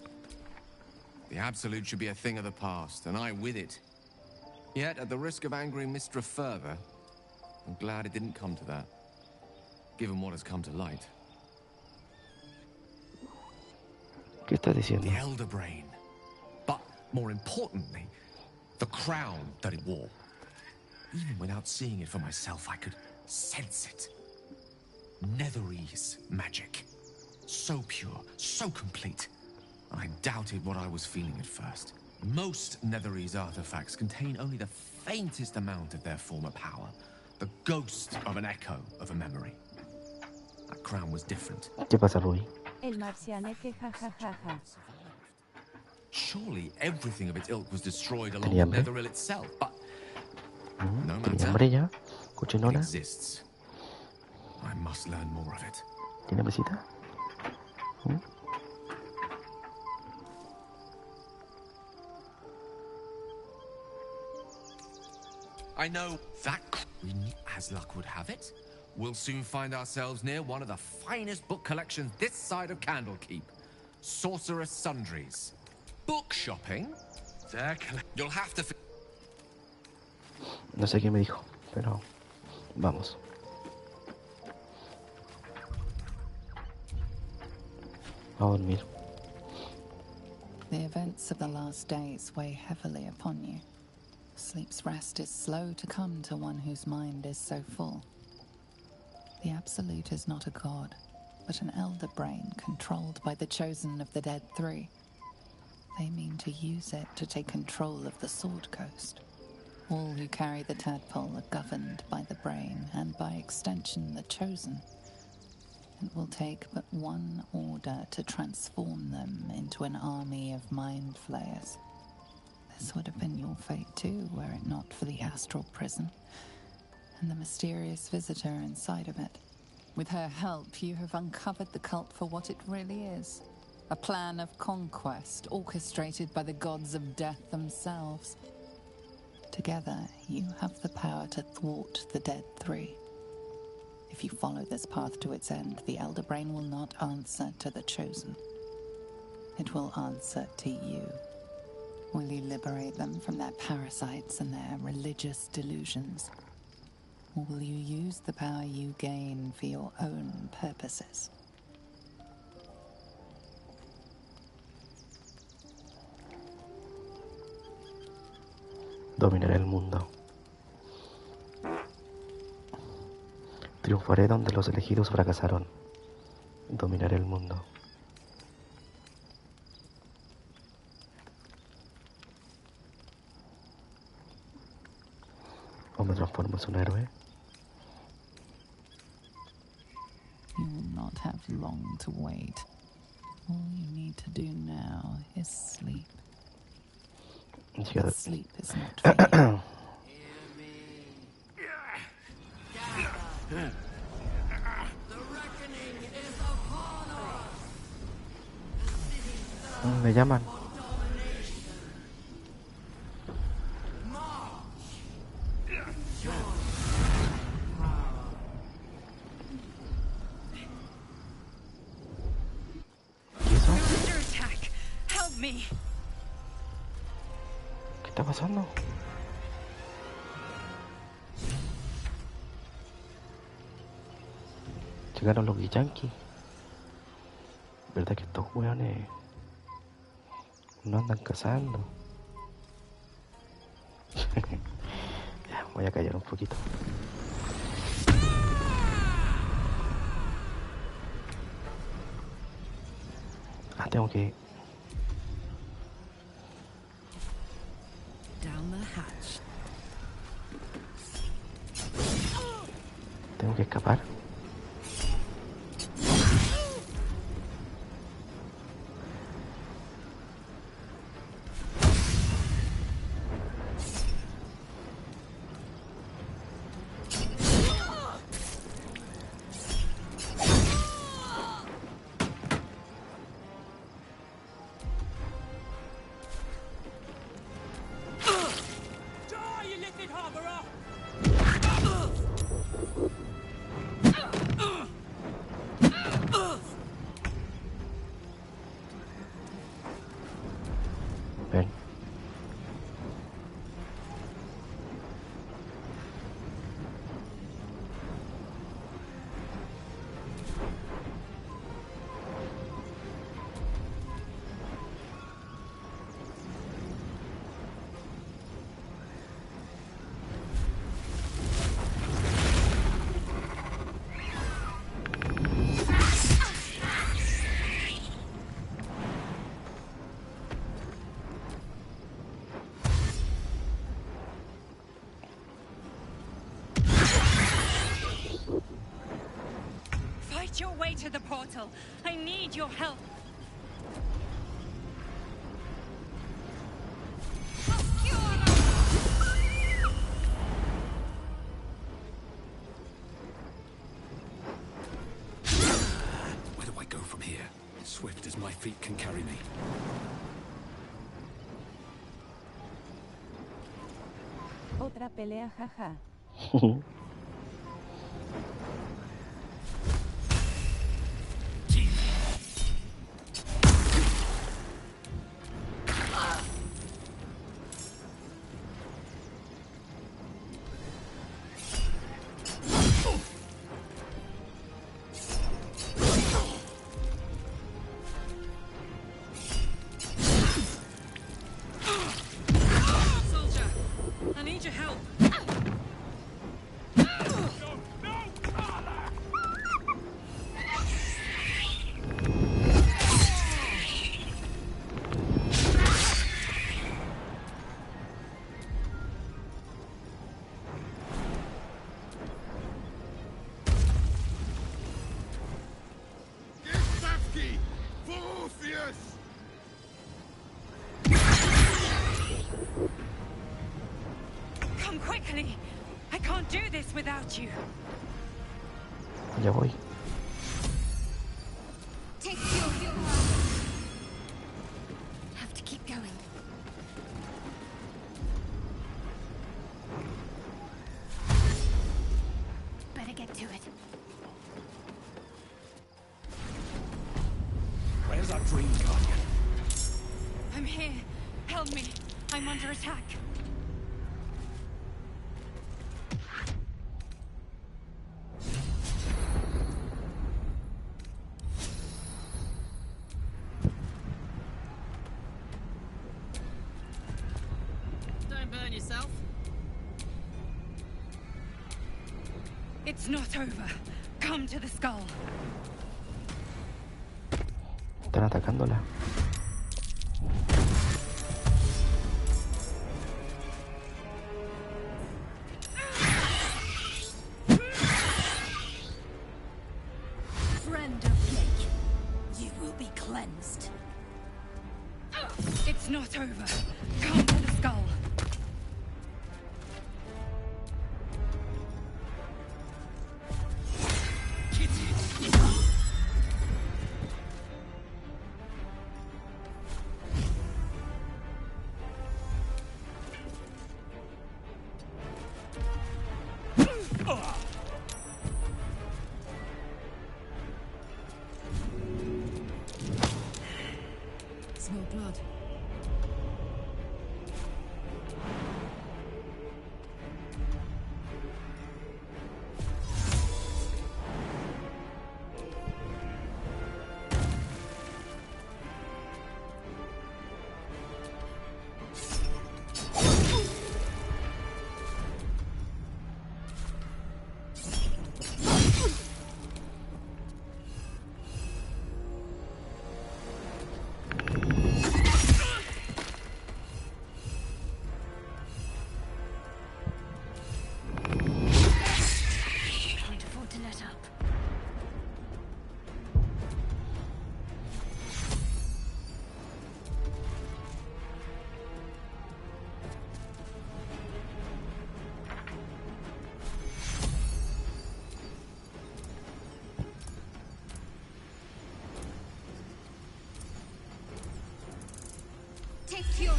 The Absolute should be a thing of the past, and I with it. Yet, at the risk of angering Mistra further, I'm glad it didn't come to that, given what has come to light. ¿Qué estás diciendo? The Elder Brain. But, more importantly, the crown that it wore. Even without seeing it for myself, I could sense it. Netherese magic. So pure, so complete. I doubted what I was feeling at first. Most Netherese artifacts contain only the faintest amount of their former power. The ghost of an echo of a memory. That crown was different. ¿Qué pasa, Ruby? El marcianeque jajajaja. Surely everything of its ilk was destroyed along ¿Tenía with hambre? Netheril itself, but no ¿Tenía matter. hambre ya? It ¿Cochinona? exists. I must learn more of it. ¿Tiene mesita? I know that, as luck would have it, we'll soon find ourselves near one of the finest book collections this side of Candlekeep. Sorcerer's Sundries. Book shopping? You'll have to... No sé qué me dijo, pero vamos. A dormir. The events of the last days weigh heavily upon you. Sleep's rest is slow to come to one whose mind is so full. The Absolute is not a god, but an elder brain controlled by the chosen of the Dead Three. They mean to use it to take control of the Sword Coast. All who carry the tadpole are governed by the brain, and by extension the chosen. It will take but one order to transform them into an army of mind flayers. This would have been your fate too, were it not for the astral prison and the mysterious visitor inside of it. With her help, you have uncovered the cult for what it really is. A plan of conquest orchestrated by the gods of death themselves. Together, you have the power to thwart the Dead Three. If you follow this path to its end, the Elder Brain will not answer to the Chosen. It will answer to you. Will you liberate them from their parasites and their religious delusions? Or will you use the power you gain for your own purposes? Dominaré el mundo. Triunfaré donde los elegidos fracasaron. Dominaré el mundo. O me transformo en un héroe. You will not have long to wait. All you need to do now is sleep. But sleep is not for you. Me llaman. Under attack. Help me. ¿Qué está pasando? Llegaron los guillanquis. ¿Verdad que estos hueones no andan cazando? Ya, voy a callar un poquito. Tengo que... Down the hatch. Tengo que escapar. Fight your way to the portal. I need your help. Where do I go from here? Swift as my feet can carry me. Otra pelea, jaja. Come quickly. I can't do this without you. Ya voy. Take your have to keep going. Better get to it. Where's our dream guardian? I'm here. Help me. I'm under attack. Don't burn yourself. It's not over. Come to the skull. Están atacándola. Friend of Blake, you will be cleansed. It's not over. Come to the skull. Smell blood. Can't afford to let up. Take your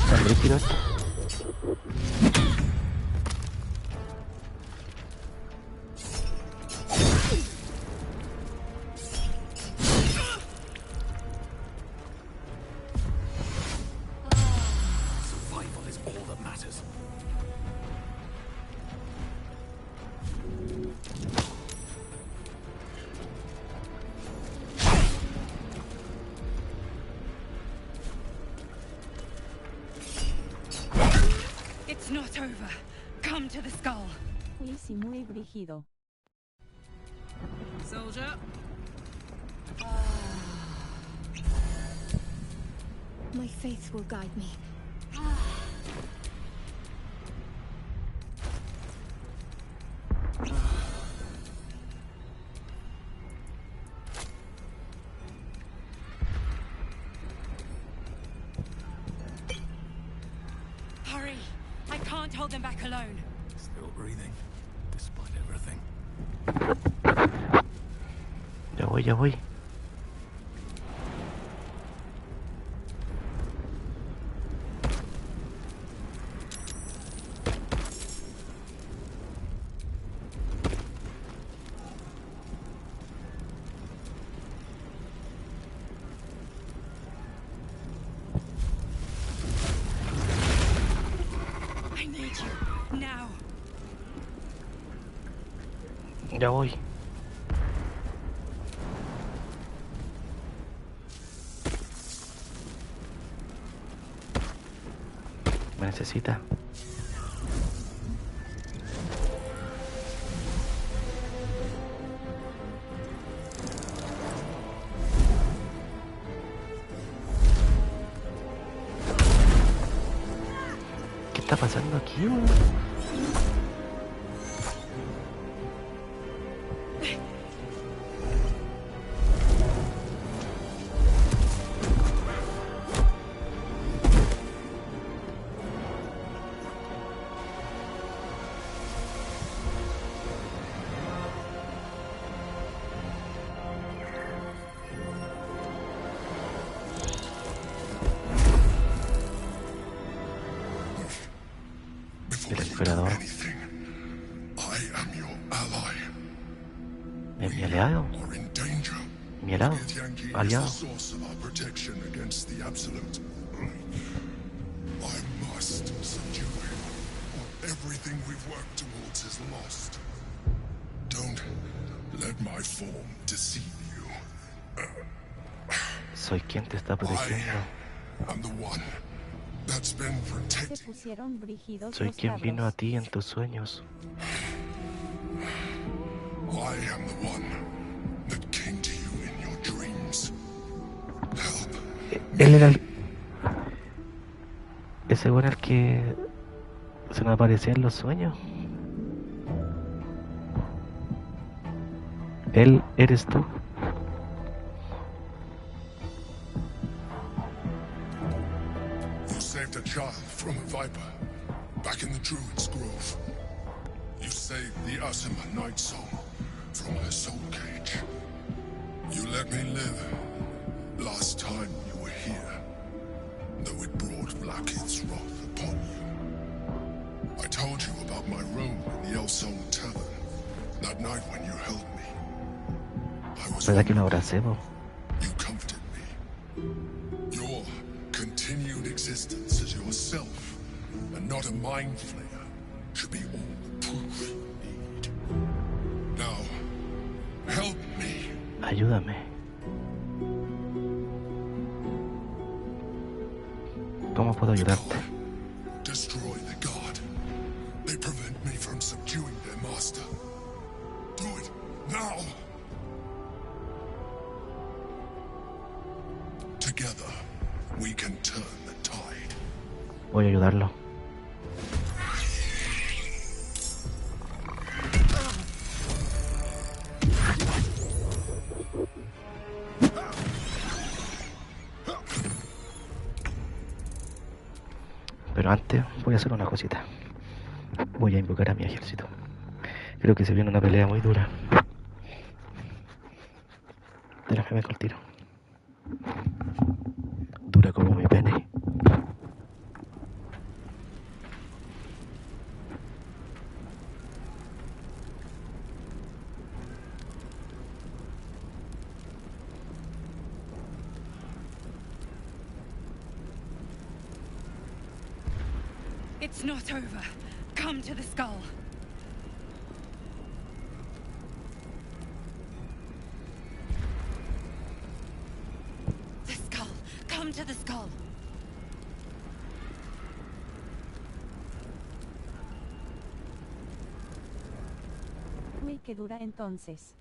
Tan rígidos. Survival is all that matters. It's not over. Come to the skull. Uy, sí, muy brígido. soldier. My faith will guide me. Hurry! I can't hold them back alone. Still breathing, despite everything. Ya voy, ya voy. I need you now. Ya voy. Me necesita. ¿Qué está pasando aquí, weón? El emperador. I am your ally. ¿Es mi aliado? Are in danger. ¿Mi aliado? Githyanki is ¿Aliado? the source of our protection against the Absolute. I must subdue him, or everything we've worked towards is lost. Don't let my form deceive you. Soy quien te está protegiendo. I'm the one that's been Se protecting. pusieron brígidos Soy los quien vino a cabros. ti en tus sueños. I am the one that came to you in your dreams. Help. Él era el... Ese güey era el que se nos aparecía en los sueños. Él eres tú. You saved a child from a viper back in the Druid's Grove. You saved the Asima Night Song from her soul cage. You let me live last time you were here, though it brought Blackheath's wrath upon you. I told you about my room in the Elsong Tavern that night when you held me. I was ¿Verdad que lo abracé, po? You comforted me. Your continued existence as yourself, and not a mind flayer, should be all the proof you need. Now, help me. Ayúdame. ¿Cómo puedo ayudarte? Destroy the god. They prevent me from subduing their master. Do it now. Together, we can turn the tide. Voy a ayudarlo. Pero antes voy a hacer una cosita. Voy a invocar a mi ejército. Creo que se viene una pelea muy dura. Déjame con el tiro. Dura como mi pene. It's not over. Come to the skull. The skull. Come to the skull. Uy, que dura entonces.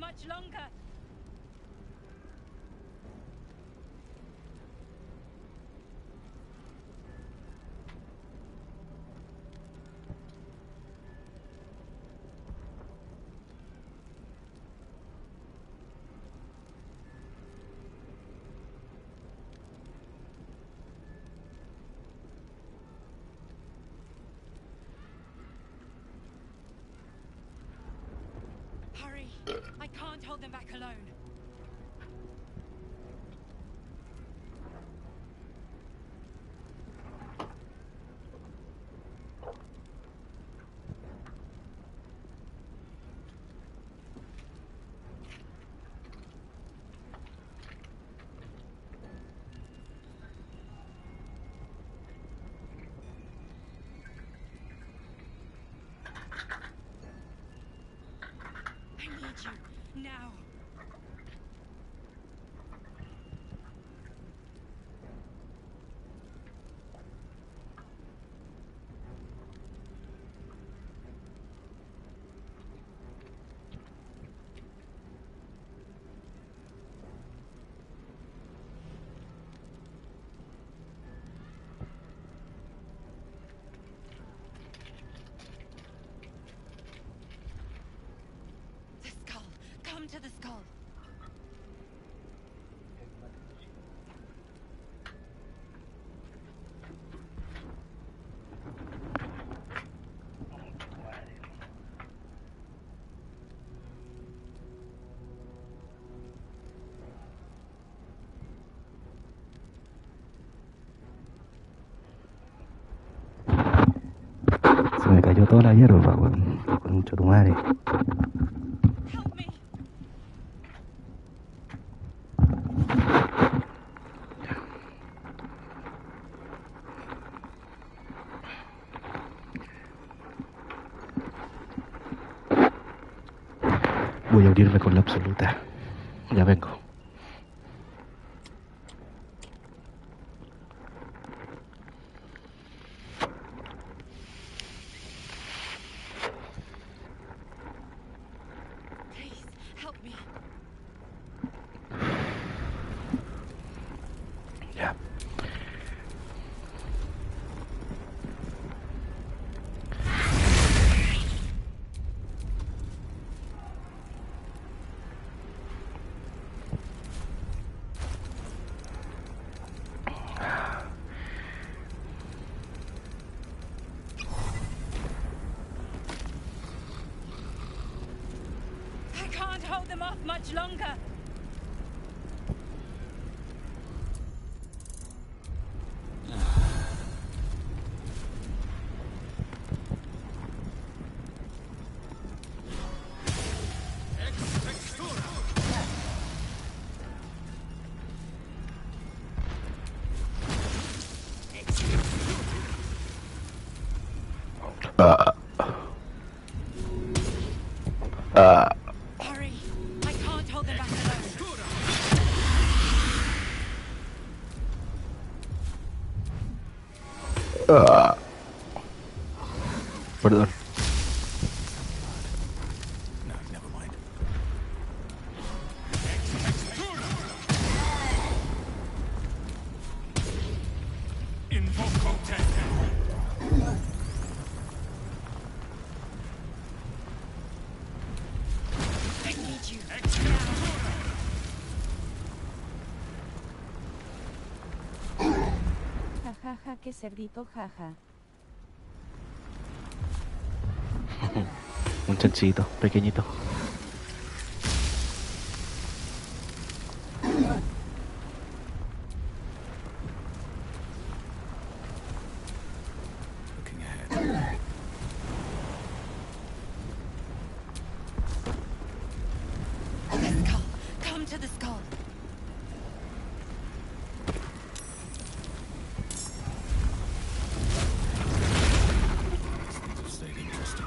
much longer. Hurry! I can't hold them back alone. I need you, now. The skull. Come to the skull. Se me cayó toda la hierba, weón. Con mucho tu madre. Voy a abrirme con la absoluta. Ya vengo. Please, help me. Ya. I can't hold them off much longer. Hurry! I can't hold them back alone. Perdón. No, never mind. Invoco te. I need you. Ja ja ja, qué cerdito, jaja. Un chanchito, pequeñito. Looking ahead. The skull. Come to the skull. Things have stayed interesting.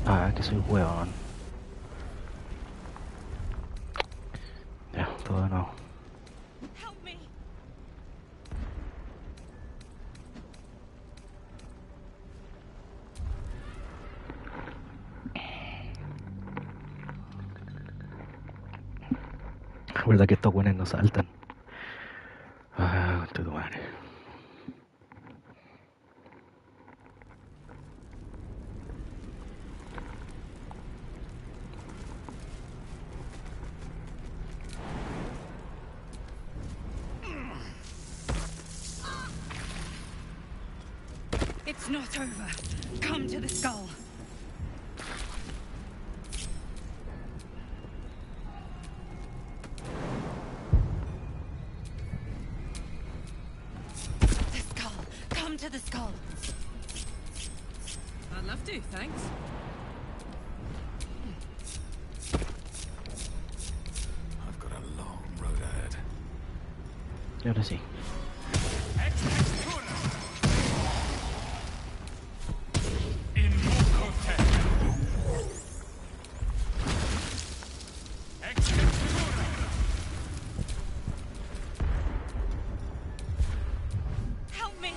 Ah, que soy huevón. Ya, todo de nuevo. verdad que estos buenos no saltan. Ah, tu madre. It's not over. Come to the skull. The skull. Come to the skull. I'd love to, thanks. I've got a long road ahead. Y ahora sí. Help me.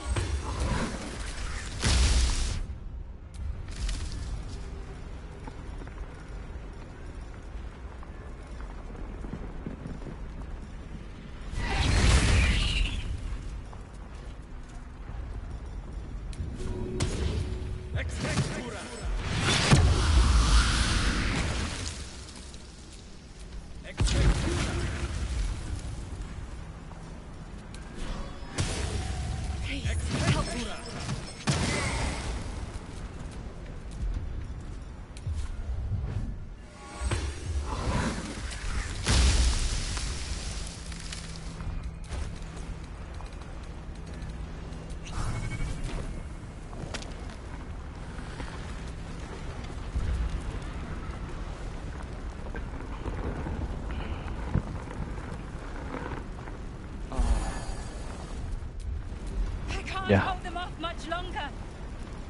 Ya. Hold them off much longer.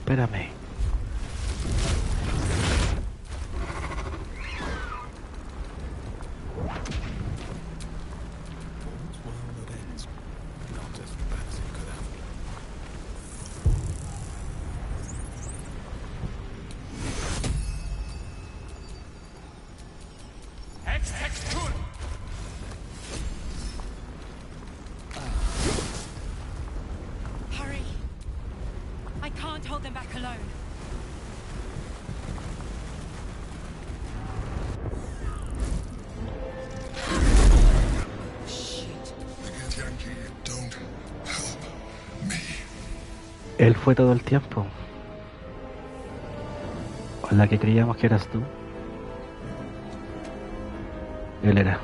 Espérame. Hurry. I can't hold them back alone. Él fue todo el tiempo. O la que creíamos que eras tú. Él era.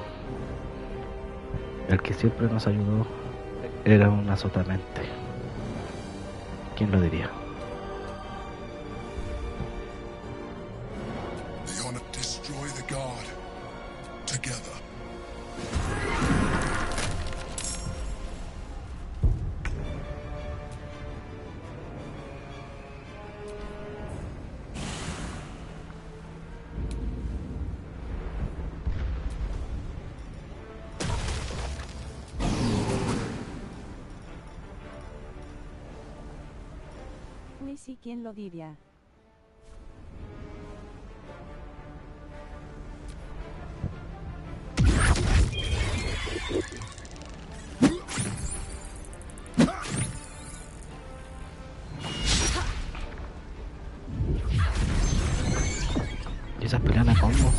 El que siempre nos ayudó era un azotamente. ¿Quién lo diría? They want to destroy the god. Together. Ni si quién lo diría. ¿Y esas pelean a combo?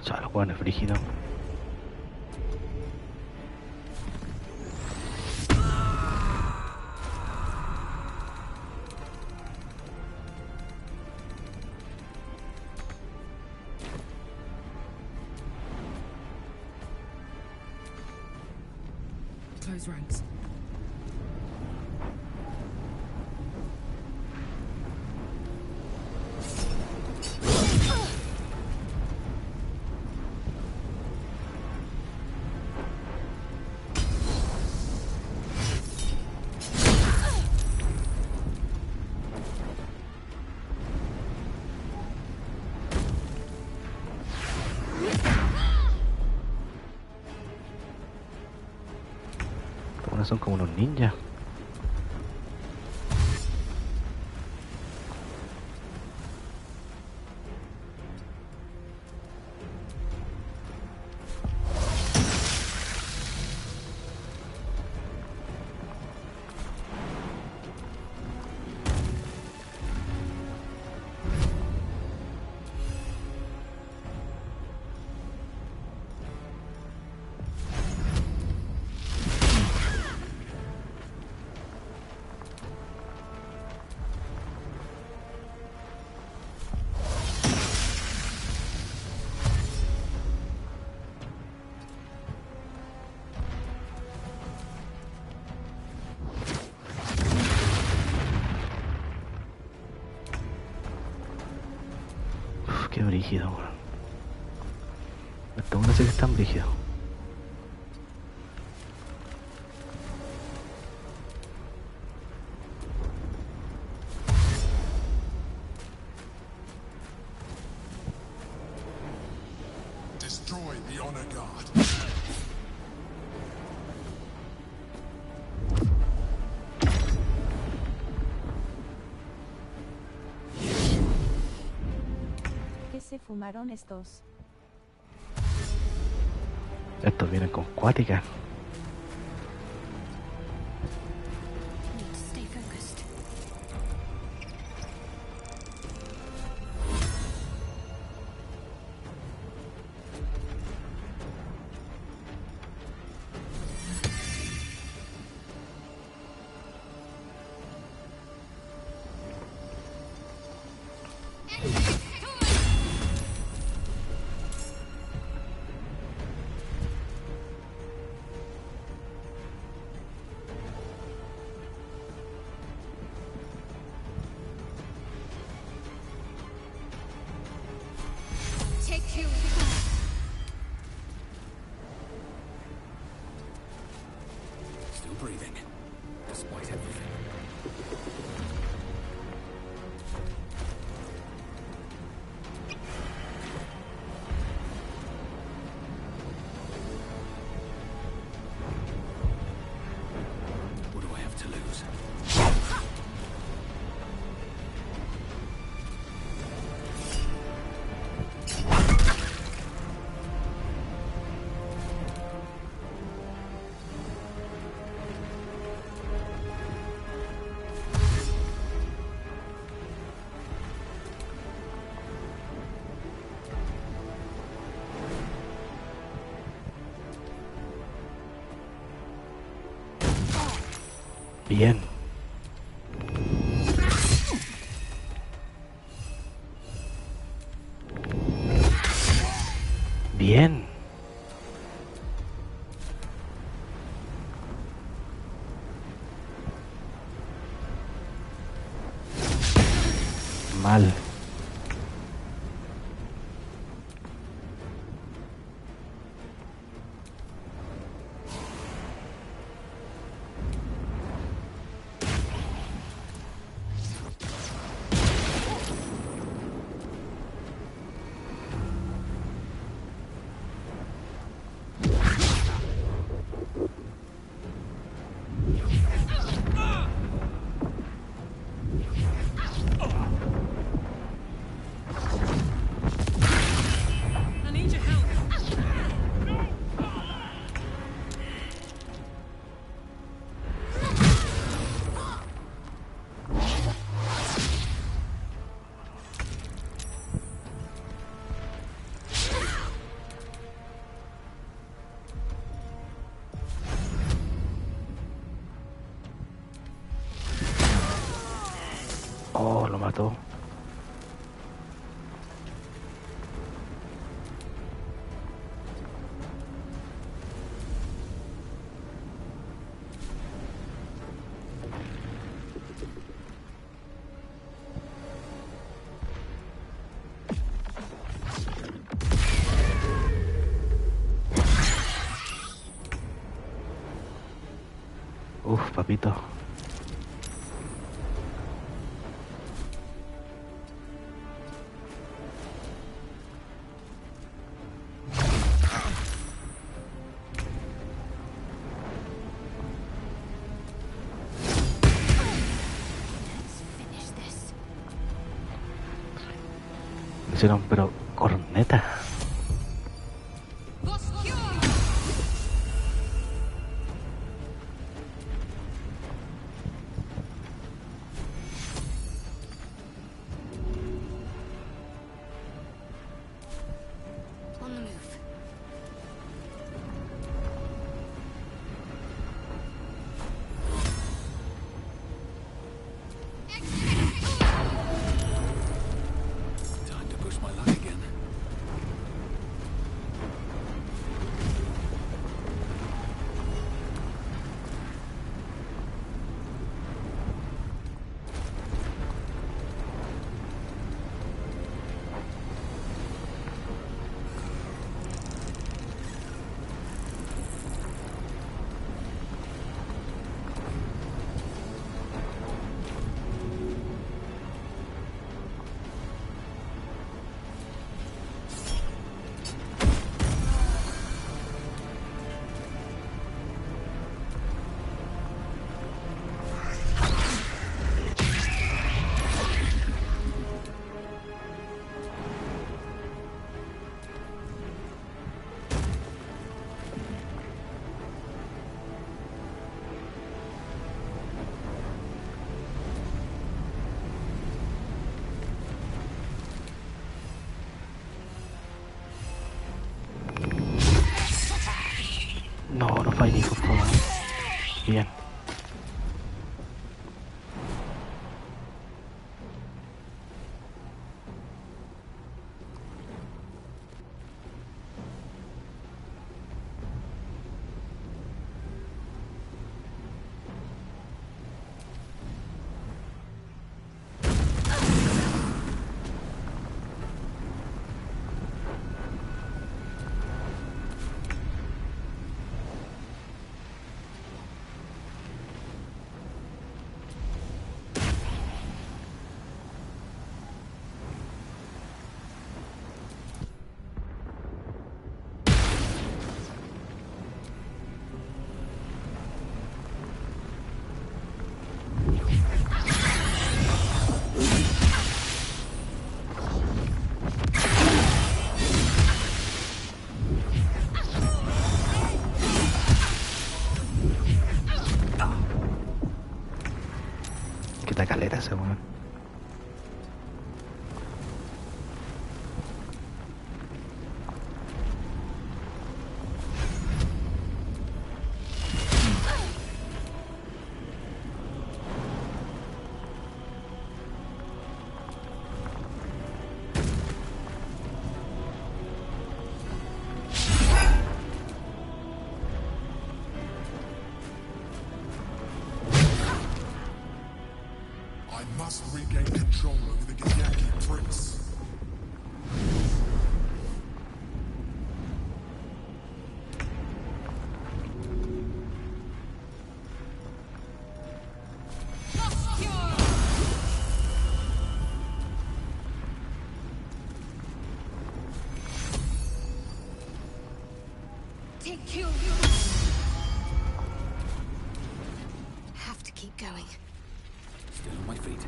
O sea, los hueones frígidos. Close ranks. Son como unos ninjas. brígido, weón. Hasta uno sé que es tan brígido. Destroy the honor guard. ¿Qué se fumaron estos? Estos vienen con cuática. Need to stay focused. Take you. Still breathing, despite everything. What do I have to lose? Bien. Bien. Mal. I need your help. Oh, lo mató. Uf, papito. Me hicieron, pero corneta. On the move. Time to push my luck again. No, no falli, por favor. Bien. Quita caleta ese weón. I must regain control over the Githyanki pricks. Take you. Have to keep going. Still on my feet.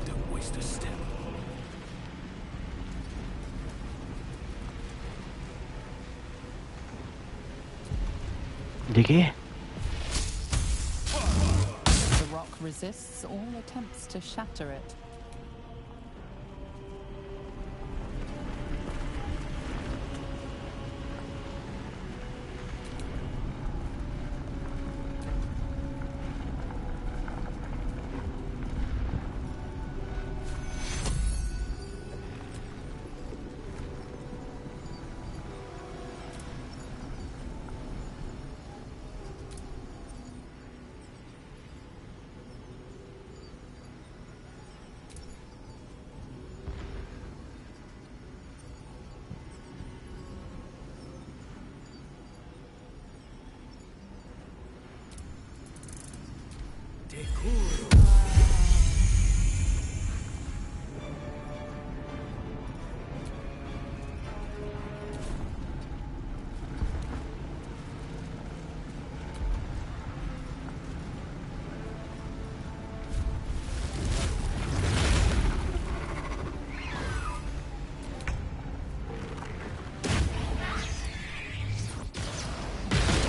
Don't waste a step. Llegué. The rock resists all attempts to shatter it.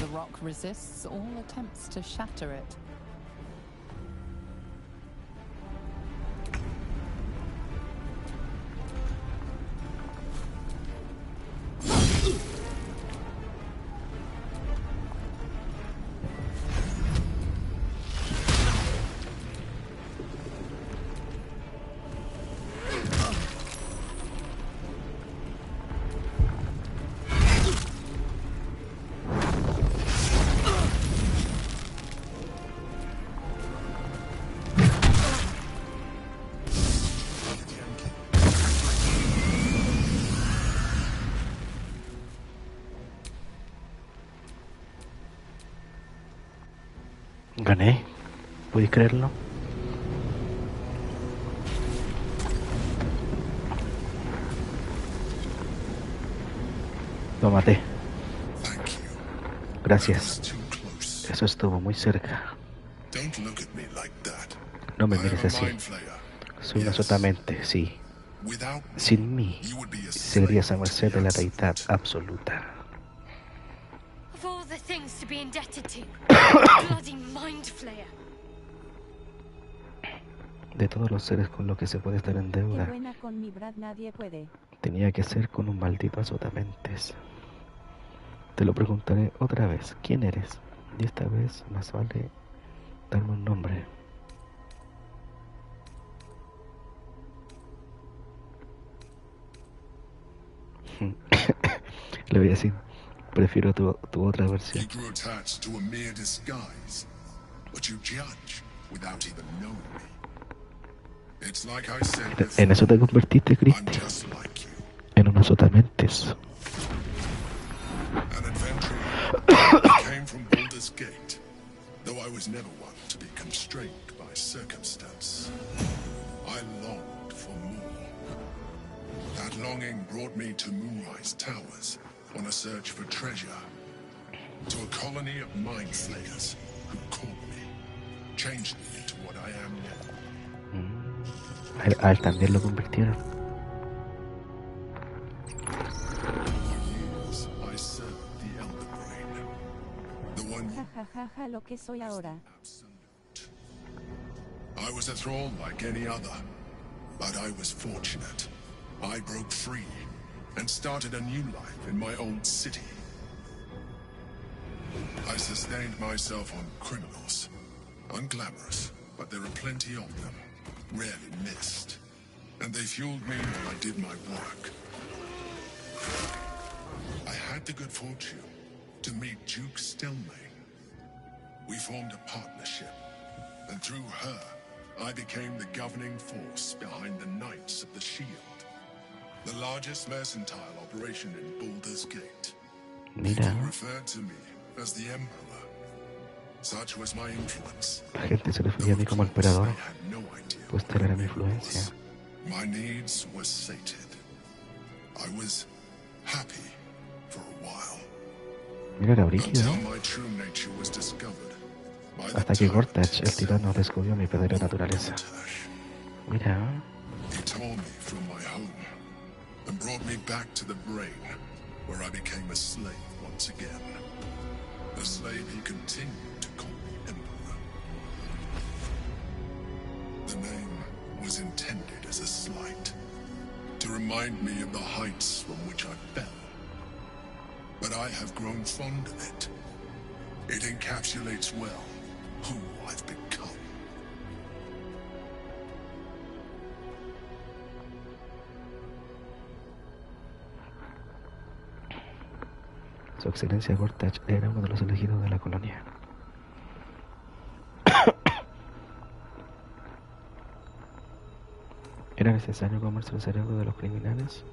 The rock resists all attempts to shatter it. Gané. ¿Podéis creerlo? Lo maté. Gracias. Eso estuvo muy cerca. No me mires así. Soy una solamente, sí. Sin mí, serías a merced de la deidad absoluta. Of all the things to be indebted to, bloody mind flayer. De todos los seres con los que se puede estar en Qué deuda, buena con mi Brad nadie puede. tenía que ser con un maldito azotamentes. Te lo preguntaré otra vez, ¿quién eres? Y esta vez más vale darme un nombre. Le voy a decir, prefiero tu otra versión. You grew attached to a mere disguise, but you judge without even knowing me. It's like I said before, En eso te convertiste, I'm Cristi. just like you, En un azotamentes. an adventurer who came from Baldur's Gate, though I was never one to be constrained by circumstance. I longed for more. That longing brought me to Moonrise Towers on a search for treasure, to a colony of mind flayers who caught me, changed me into what I am now. A él también lo convirtieron. I served the Elder Brain, the one Ja ja ja ja lo que soy ahora. I was a thrall like any other, but I was fortunate. I broke free and started a new life in my old city. I sustained myself on criminals. Unglamorous, but there are plenty of them, rarely missed. And they fueled me while I did my work. I had the good fortune to meet Duke Stelmane. We formed a partnership, and through her, I became the governing force behind the Knights of the Shield, the largest mercantile operation in Baldur's Gate. Mira, People referred to me as the Emperor. Such was my influence. la gente se refería a mí como emperador, pues tal era mi influencia. My needs were sated. I was happy for a while. Mira, era brígido. Until my true nature was discovered by the Hasta que Gortach, el tirano, descubrió mi verdadera naturaleza. Mira, He tore me from my home and brought me back to the brain, where I became a slave once again. A slave he continued to call me Emperor. The name was intended as a slight, to remind me of the heights from which I fell. But I have grown fond of it. It encapsulates well who I've become. Su excelencia Gortach era uno de los elegidos de la colonia. ¿Era necesario comerse el cerebro de los criminales?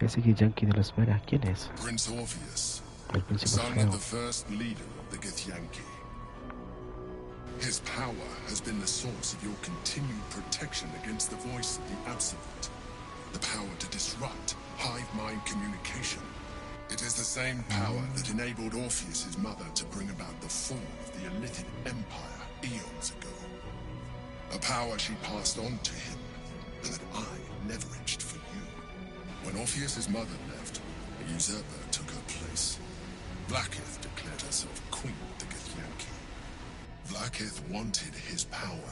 Ese Githyanki de la esfera, ¿quién es? Prince Orpheus, El príncipe son of feo. the first leader of the Githyanki. His power has been the source of your continued protection against the voice of the Absolute. The power to disrupt hive mind communication. It is the same power that enabled Orpheus's mother to bring about the fall of the Elitid Empire eons ago. A power she passed on to him, and that I leveraged for you. When Orpheus's mother left, a usurper took her place. Blackith declared herself queen of the Githyanki. Blackith wanted his power,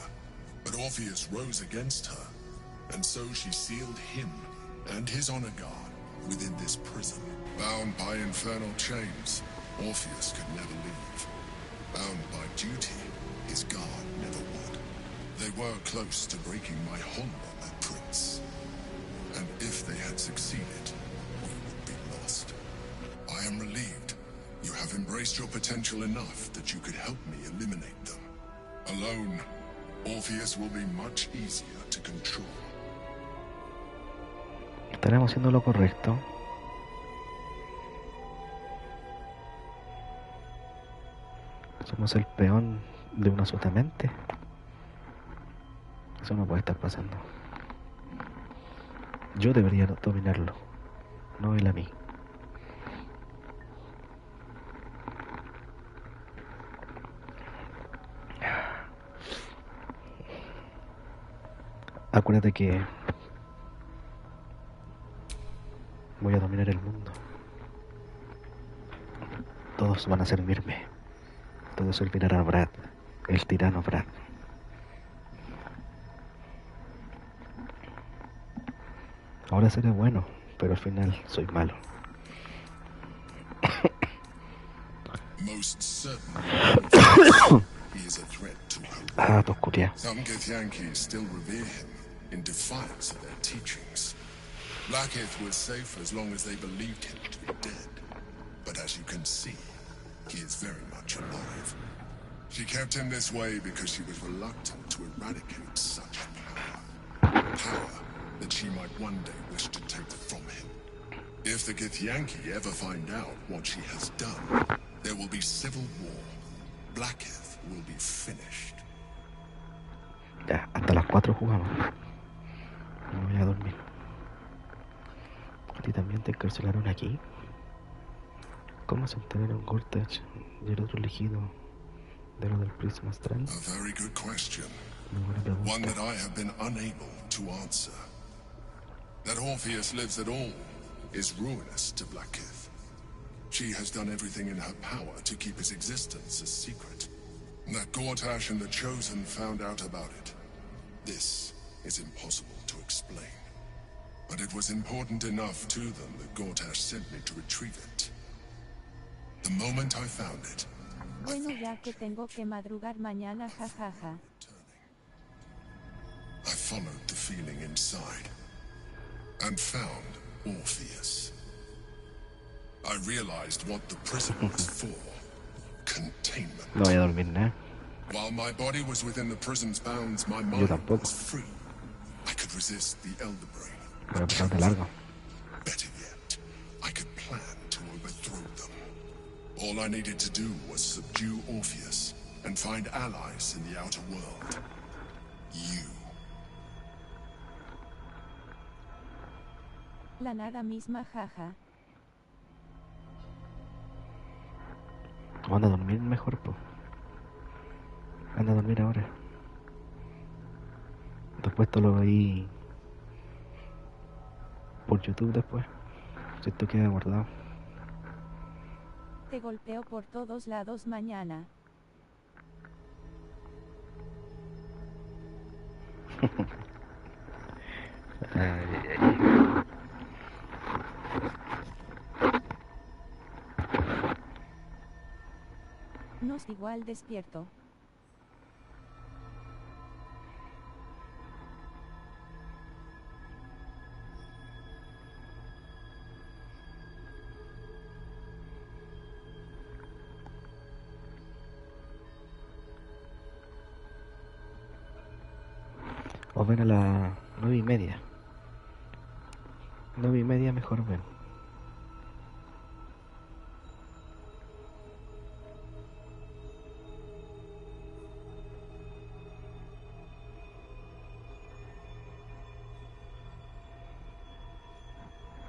but Orpheus rose against her, and so she sealed him and his honor guard within this prison. Bound by infernal chains, Orpheus could never leave. Bound by duty, his guard never would. They were close to breaking my hold on that prince. And if they had succeeded, we would be lost. I am relieved. You have embraced your potential enough that you could help me eliminate them. Alone, Orpheus will be much easier to control. ¿Estaremos haciendo lo correcto? ¿Somos el peón de una azotamente? Eso no puede estar pasando. Yo debería dominarlo, no él a mí. Acuérdate que voy a dominar el mundo. Todos van a servirme. Todo eso olvidará a Brad, el tirano Brad. Ahora seré bueno, pero al final soy malo. Most certainly, he is a threat to her. Ah, toscuría. Some Githyanki still revere him in defiance of their teachings. Blackith was safe as long as they believed him to be dead. But as you can see, he is very much alive. She kept him this way because she was reluctant to eradicate such power. Power that she might one day wish to take from him. If the Githyanki ever find out what she has done, there will be civil war. Blackith will be finished. Ya, hasta las 4 jugamos. Me voy a dormir. ¿A ti también te encarcelaron aquí? ¿Cómo se enteraron Gortach y el otro elegido de lo del prisma astral? A very good question. Muy buena pregunta. One that I have been unable to answer. That Orpheus lives at all is ruinous to Blackith. She has done everything in her power to keep his existence a secret. That Gortash and the Chosen found out about it. This is impossible to explain. But it was important enough to them that Gortash sent me to retrieve it. The moment I found it, Bueno, ya que tengo que madrugar mañana, jajaja. I followed the feeling inside and found Orpheus. I realized what the prison was for. Containment. No voy a dormir nada. While my body was within the prison's bounds, my Yo mind tampoco. was free. I could resist the Elder Brain. Voy a pasar de largo. Better yet, I could plan to overthrow them. All I needed to do was subdue Orpheus and find allies in the outer world. You. La nada misma, jaja. Anda a dormir mejor, po. Anda a dormir ahora. Después te lo veí por YouTube después. Si esto queda guardado. Te golpeo por todos lados mañana. Nos igual despierto. O ven a las 9:30. 9:30 mejor ven.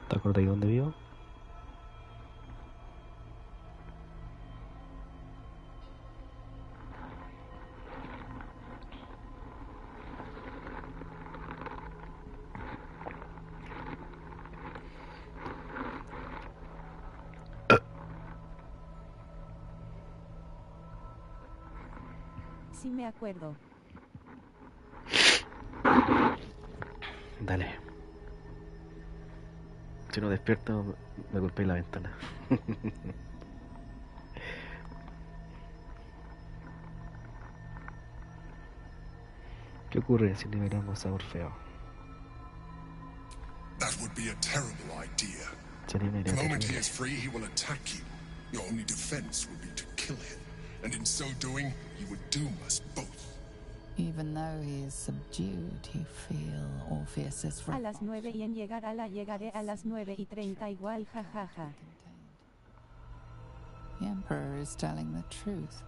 ¿Te acuerdas de dónde vivo? Sí me acuerdo. Dale. Si no despierto, me golpeé la ventana. ¿Qué ocurre si liberamos a Orfeo? That would be a terrible idea. Sería una The idea moment he terrible. is free, he will attack you. Your only defense would be to kill him. And in so doing, he would doom us both. Even though he is subdued, you feel Orpheus is A las 9 y en llegar a la llegaré a las 9:30 igual, jajaja. The Emperor is telling the truth.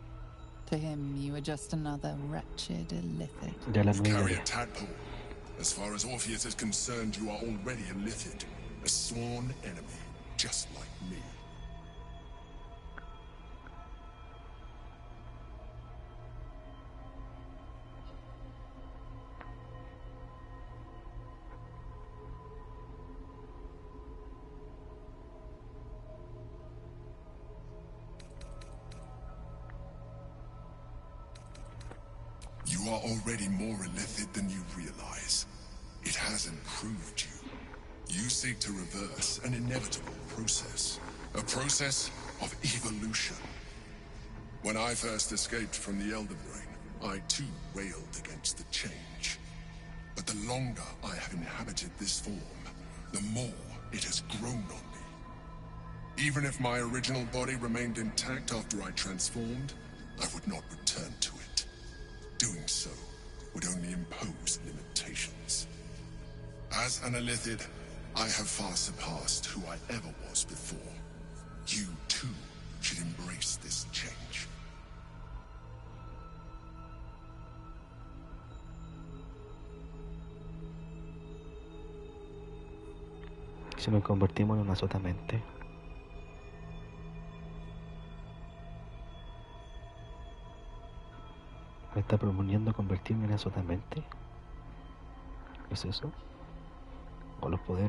To him, you are just another wretched illithid. Ya las You 9:30. carry a tadpole. As far as Orpheus is concerned, you are already a Lithid, a sworn enemy, just like me. are already more illithid than you realize. It has improved you. You seek to reverse an inevitable process. A process of evolution. When I first escaped from the Elder Brain, I too railed against the change. But the longer I have inhabited this form, the more it has grown on me. Even if my original body remained intact after I transformed, I would not return to it. Doing so would only impose limitations. As an illithid, I have far surpassed who I ever was before. You too should embrace this change. Si nos convertimos en una sotamente, ¿me está proponiendo convertirme en una sotamente? ¿Es eso? ¿O los poderes?